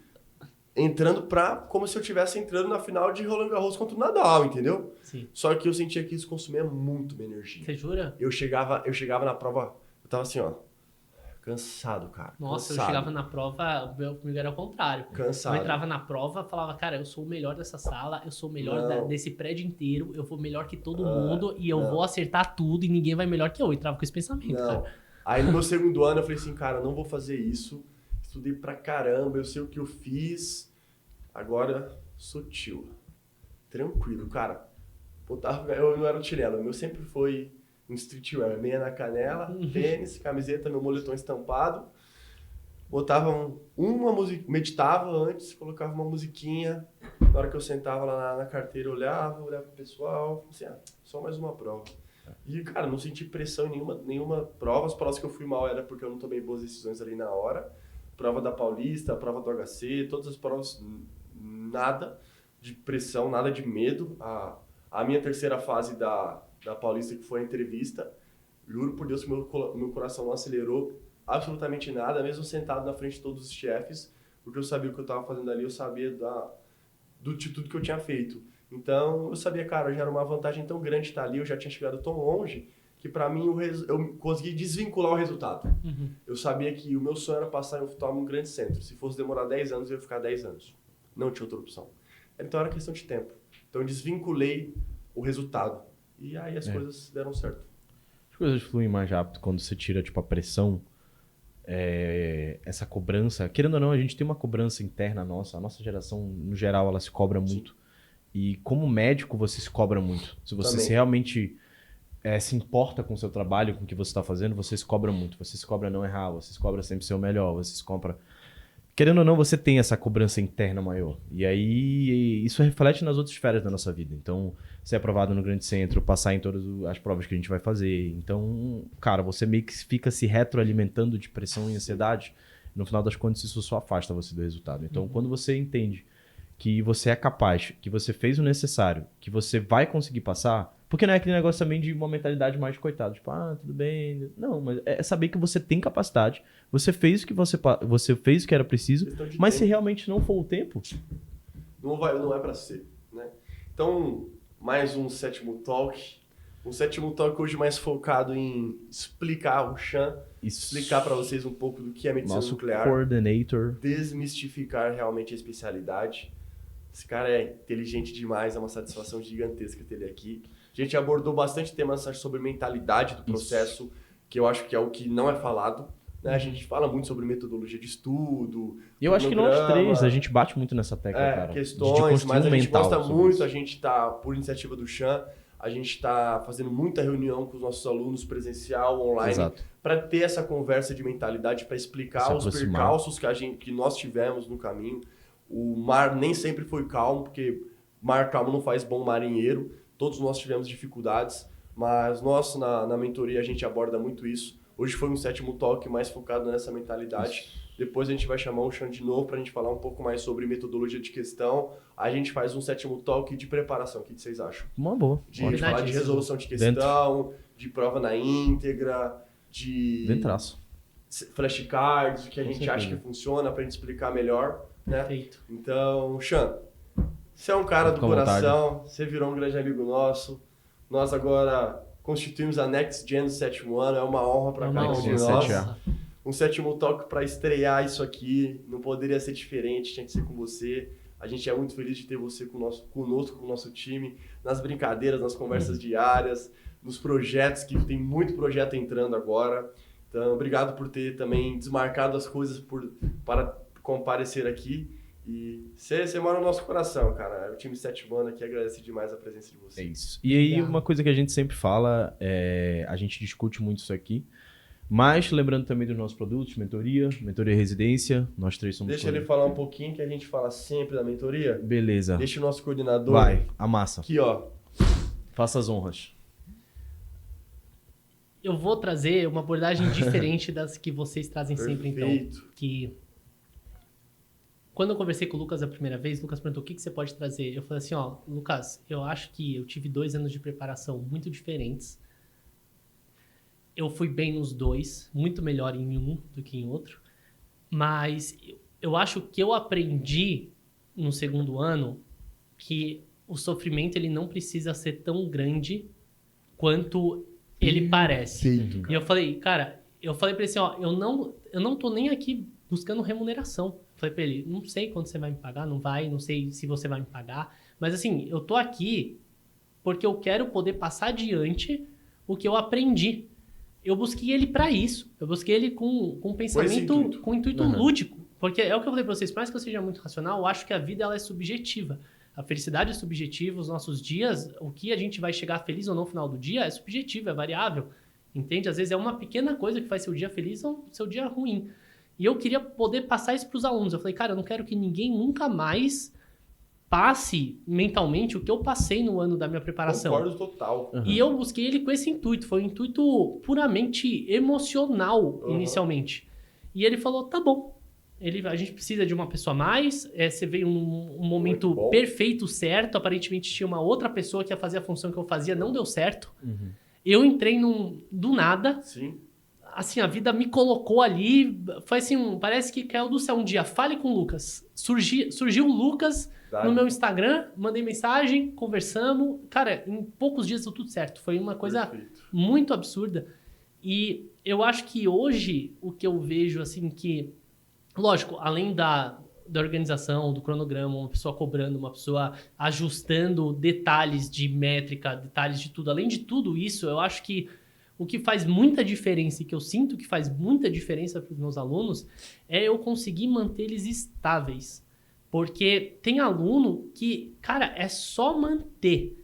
entrando como se eu estivesse entrando na final de Roland Garros contra o Nadal, entendeu? Sim. Só que eu sentia que isso consumia muito minha energia. Você jura? Eu chegava na prova, eu tava assim, ó, cansado, cara. Nossa, cansado. eu chegava na prova, comigo era o contrário. Cansado. Eu entrava na prova, falava, cara, eu sou o melhor dessa sala, eu sou o melhor desse prédio inteiro, eu vou melhor que todo mundo e eu vou acertar tudo e ninguém vai melhor que eu. Eu entrava com esse pensamento, cara. Aí no meu segundo ano eu falei assim, cara, não vou fazer isso. Estudei pra caramba, eu sei o que eu fiz. Agora sou tio. Tranquilo, cara. Eu não era um chinelo, o meu sempre foi um streetwear, meia na canela, tênis, camiseta, meu moletom estampado. Botava uma música, meditava antes, colocava uma musiquinha. Na hora que eu sentava lá na carteira, olhava pro pessoal, assim, só mais uma prova. E, cara, não senti pressão em nenhuma prova. As provas que eu fui mal era porque eu não tomei boas decisões ali na hora. Prova da Paulista, prova do HC, todas as provas, nada de pressão, nada de medo. A minha terceira fase da Paulista, que foi a entrevista, juro por Deus que meu coração não acelerou absolutamente nada, mesmo sentado na frente de todos os chefes, porque eu sabia o que eu estava fazendo ali, eu sabia de tudo que eu tinha feito. Então, eu sabia, cara, já era uma vantagem tão grande estar ali, eu já tinha chegado tão longe, que pra mim eu consegui desvincular o resultado. Uhum. Eu sabia que o meu sonho era passar em um grande centro. Se fosse demorar 10 anos, eu ia ficar 10 anos. Não tinha outra opção. Então, era questão de tempo. Então, eu desvinculei o resultado. E aí as coisas deram certo. As coisas fluem mais rápido quando você tira, tipo, a pressão, essa cobrança. Querendo ou não, a gente tem uma cobrança interna nossa. A nossa geração, no geral, ela se cobra muito. Sim. E como médico, você se cobra muito. Se você realmente se importa com o seu trabalho, com o que você está fazendo, você se cobra muito. Você se cobra não errar, você se cobra sempre ser o melhor, você se cobra... Querendo ou não, você tem essa cobrança interna maior. E aí, isso reflete nas outras esferas da nossa vida. Então, ser aprovado no grande centro, passar em todas as provas que a gente vai fazer. Então, cara, você meio que fica se retroalimentando de pressão e ansiedade. No final das contas, isso só afasta você do resultado. Então, quando você entende que você é capaz, que você fez o necessário, que você vai conseguir passar, porque não é aquele negócio também de uma mentalidade mais coitada, tipo, tudo bem. Não, mas é saber que você tem capacidade, você fez o que você fez o que era preciso, mas se realmente não for o tempo... Não é pra ser, né? Então, mais um sétimo talk. Um sétimo talk hoje mais focado em explicar o Chan, explicar para vocês um pouco do que é medicina nuclear. Coordinator. Desmistificar realmente a especialidade. Esse cara é inteligente demais, é uma satisfação gigantesca ter ele aqui. A gente abordou bastante temas sobre mentalidade do processo, que eu acho que é o que não é falado. Né? A gente fala muito sobre metodologia de estudo. E eu acho que nós três, a gente bate muito nessa tecla, cara. Questões, mas a gente gosta muito, a gente está, por iniciativa do Chan, a gente está fazendo muita reunião com os nossos alunos presencial, online, para ter essa conversa de mentalidade, para explicar os percalços que nós tivemos no caminho. O mar nem sempre foi calmo, porque mar calmo não faz bom marinheiro. Todos nós tivemos dificuldades, mas nós, na mentoria, a gente aborda muito isso. Hoje foi um sétimo talk mais focado nessa mentalidade. Depois a gente vai chamar o Chan de novo para a gente falar um pouco mais sobre metodologia de questão. A gente faz um sétimo talk de preparação. O que vocês acham? Uma boa. De falar de resolução de questão, de prova na íntegra, de Dentraço. flashcards, o que a gente acha que funciona para a gente explicar melhor. Né? Perfeito. Então, Chan, você é um cara do coração, você virou um grande amigo nosso. Nós agora constituímos a Next Gen do sétimo ano, é uma honra para cada um de nós. Um sétimo talk para estrear isso aqui, não poderia ser diferente, tinha que ser com você. A gente é muito feliz de ter você conosco, com o nosso time, nas brincadeiras, nas conversas diárias, nos projetos, que tem muito projeto entrando agora. Então, obrigado por ter também desmarcado as coisas para comparecer aqui. E você mora no nosso coração, cara. O time sétimo ano aqui agradece demais a presença de você. É isso. E aí, uma coisa que a gente sempre fala, a gente discute muito isso aqui, mas lembrando também dos nossos produtos, mentoria residência, nós três somos... Deixa ele falar um pouquinho, que a gente fala sempre da mentoria. Beleza. Deixa o nosso coordenador... Vai, amassa. Aqui, ó. Faça as honras. Eu vou trazer uma abordagem diferente das que vocês trazem sempre, então. Que... Quando eu conversei com o Lucas a primeira vez, o Lucas perguntou o que você pode trazer. Eu falei assim, Lucas, eu acho que eu tive 2 anos de preparação muito diferentes. Eu fui bem nos 2, muito melhor em um do que em outro. Mas eu acho que eu aprendi no segundo ano que o sofrimento ele não precisa ser tão grande quanto ele parece. E eu falei, cara, pra ele assim, ó, eu não tô nem aqui buscando remuneração. Eu falei pra ele, não sei quando você vai me pagar, não sei se você vai me pagar, mas assim, eu tô aqui porque eu quero poder passar adiante o que eu aprendi. Eu busquei ele pra isso. Eu busquei ele com um pensamento, com um intuito lúdico. Porque é o que eu falei pra vocês, por mais que eu seja muito racional, eu acho que a vida ela é subjetiva. A felicidade é subjetiva, os nossos dias, o que a gente vai chegar feliz ou não no final do dia é subjetivo, é variável. Entende? Às vezes é uma pequena coisa que faz seu dia feliz ou seu dia ruim. E eu queria poder passar isso pros alunos. Eu falei, cara, eu não quero que ninguém nunca mais passe mentalmente o que eu passei no ano da minha preparação. Concordo total. E eu busquei ele com esse intuito. Foi um intuito puramente emocional, inicialmente. E ele falou, tá bom. A gente precisa de uma pessoa a mais. Você veio num momento perfeito, certo. Aparentemente tinha uma outra pessoa que ia fazer a função que eu fazia. Não deu certo. Eu entrei do nada. Sim. Assim, a vida me colocou ali. Foi assim, parece que caiu do céu um dia. Fale com o Lucas. Surgiu o Lucas no meu Instagram. Mandei mensagem, conversamos. Cara, em poucos dias deu tudo certo. Foi uma coisa muito absurda. E eu acho que hoje, o que eu vejo, assim, que... Lógico, além da organização, do cronograma, uma pessoa cobrando, uma pessoa ajustando detalhes de métrica, detalhes de tudo. Além de tudo isso, eu acho que o que faz muita diferença e que eu sinto que faz muita diferença para os meus alunos é eu conseguir manter eles estáveis. Porque tem aluno que, cara, é só manter.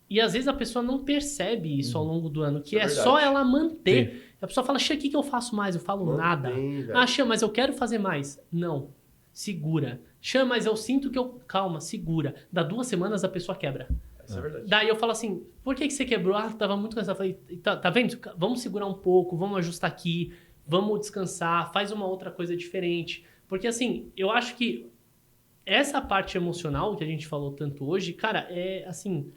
E às vezes a pessoa não percebe isso ao longo do ano, que é só ela manter. A pessoa fala, Xê, o que eu faço mais? Eu falo nada. Ah, Xê, mas eu quero fazer mais. Não. Segura. Xê, mas eu sinto que eu... Calma, segura. Dá 2 semanas a pessoa quebra. Isso é verdade. Daí eu falo assim, por que você quebrou? Ah, tava muito cansado. Eu falei, tá vendo? Vamos segurar um pouco, vamos ajustar aqui, vamos descansar, faz uma outra coisa diferente. Porque assim, eu acho que essa parte emocional que a gente falou tanto hoje, cara, é assim...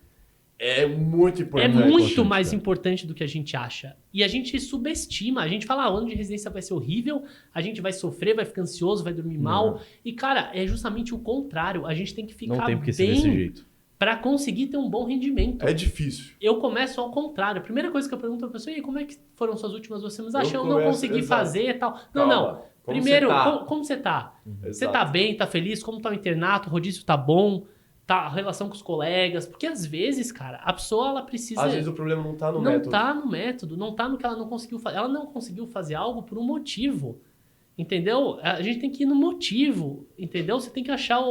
É muito importante. É muito mais importante do que a gente acha. E a gente subestima. A gente fala, o ano de residência vai ser horrível, a gente vai sofrer, vai ficar ansioso, vai dormir mal. E, cara, é justamente o contrário. A gente tem que ficar bem ser desse jeito para conseguir ter um bom rendimento. É difícil. Eu começo ao contrário. A primeira coisa que eu pergunto pra pessoa, e aí, como é que foram suas últimas 2 semanas? Eu não consegui fazer e tal. Não. Primeiro, como você tá? Você tá bem, tá feliz? Como tá o internato? O rodízio tá bom? Tá, a relação com os colegas, porque às vezes, cara, a pessoa ela precisa... Às vezes o problema não tá no método. Não tá no método, não tá no que ela não conseguiu fazer. Ela não conseguiu fazer algo por um motivo, entendeu? A gente tem que ir no motivo, entendeu? Você tem que achar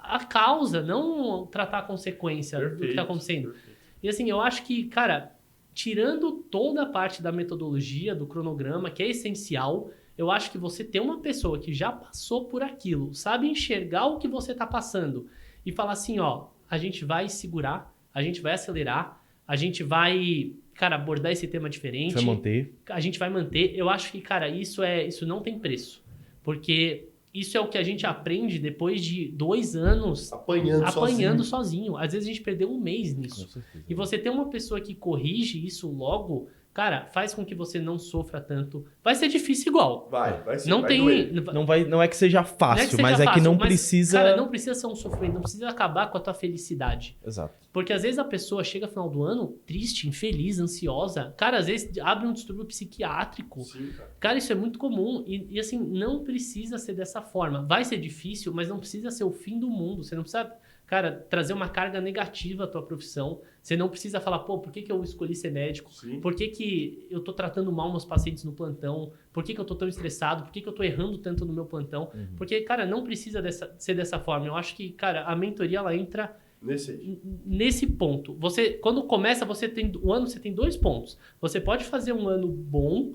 a causa, não tratar a consequência do que tá acontecendo. E assim, eu acho que, cara, tirando toda a parte da metodologia, do cronograma, que é essencial, eu acho que você ter uma pessoa que já passou por aquilo, sabe enxergar o que você tá passando, e falar assim, ó, a gente vai segurar, a gente vai acelerar, a gente vai, cara, abordar esse tema diferente. Vai manter. A gente vai manter. Eu acho que, cara, isso não tem preço. Porque isso é o que a gente aprende depois de 2 anos apanhando sozinho. Às vezes a gente perdeu 1 mês nisso. E você ter uma pessoa que corrige isso logo... Cara, faz com que você não sofra tanto. Vai ser difícil igual. Vai ser. Não vai tem. doer. Não é que seja fácil, mas é que não precisa. Cara, não precisa ser um sofrimento, não precisa acabar com a tua felicidade. Exato. Porque às vezes a pessoa chega no final do ano triste, infeliz, ansiosa. Cara, às vezes abre um distúrbio psiquiátrico. Sim, cara. Cara, isso é muito comum. E assim, não precisa ser dessa forma. Vai ser difícil, mas não precisa ser o fim do mundo. Você não precisa. Cara, trazer uma carga negativa à tua profissão. Você não precisa falar, pô, por que eu escolhi ser médico? Sim. Por que eu tô tratando mal meus pacientes no plantão? Por que eu tô tão estressado? Por que eu tô errando tanto no meu plantão? Porque, cara, não precisa ser dessa forma. Eu acho que, cara, a mentoria, ela entra nesse ponto. Você, quando começa, o ano você tem 2 pontos. Você pode fazer um ano bom...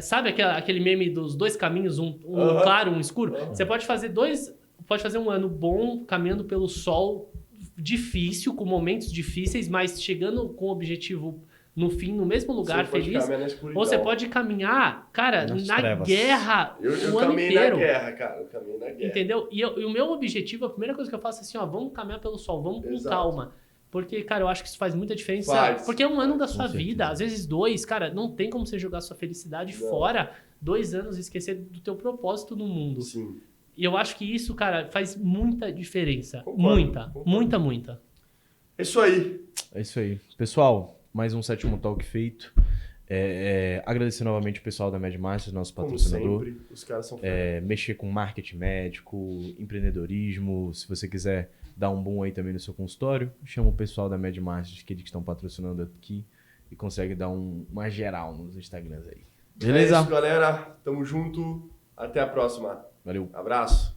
sabe aquele meme dos 2 caminhos, um claro, um escuro? Você pode fazer um ano bom, caminhando pelo sol, difícil, com momentos difíceis, mas chegando com o objetivo no fim, no mesmo lugar, feliz. Ou você pode caminhar, cara, na guerra o ano inteiro. Eu caminhei na guerra. Entendeu? E o meu objetivo, a primeira coisa que eu faço é assim, ó, vamos caminhar pelo sol, vamos com calma. Porque, cara, eu acho que isso faz muita diferença. Porque é um ano da sua vida, às vezes 2, cara, não tem como você jogar sua felicidade fora 2 anos e esquecer do teu propósito no mundo. Sim. E eu acho que isso, cara, faz muita diferença. Concordo. Muita. É isso aí. É isso aí. Pessoal, mais um 7º Talk feito. Agradecer novamente o pessoal da MedMasters, nosso patrocinador. Como sempre, os caras são mexer com marketing médico, empreendedorismo. Se você quiser dar um boom aí também no seu consultório, chama o pessoal da MedMasters, que eles estão patrocinando aqui e consegue dar uma geral nos Instagrams aí. Beleza? É isso, galera. Tamo junto. Até a próxima. Valeu. Abraço.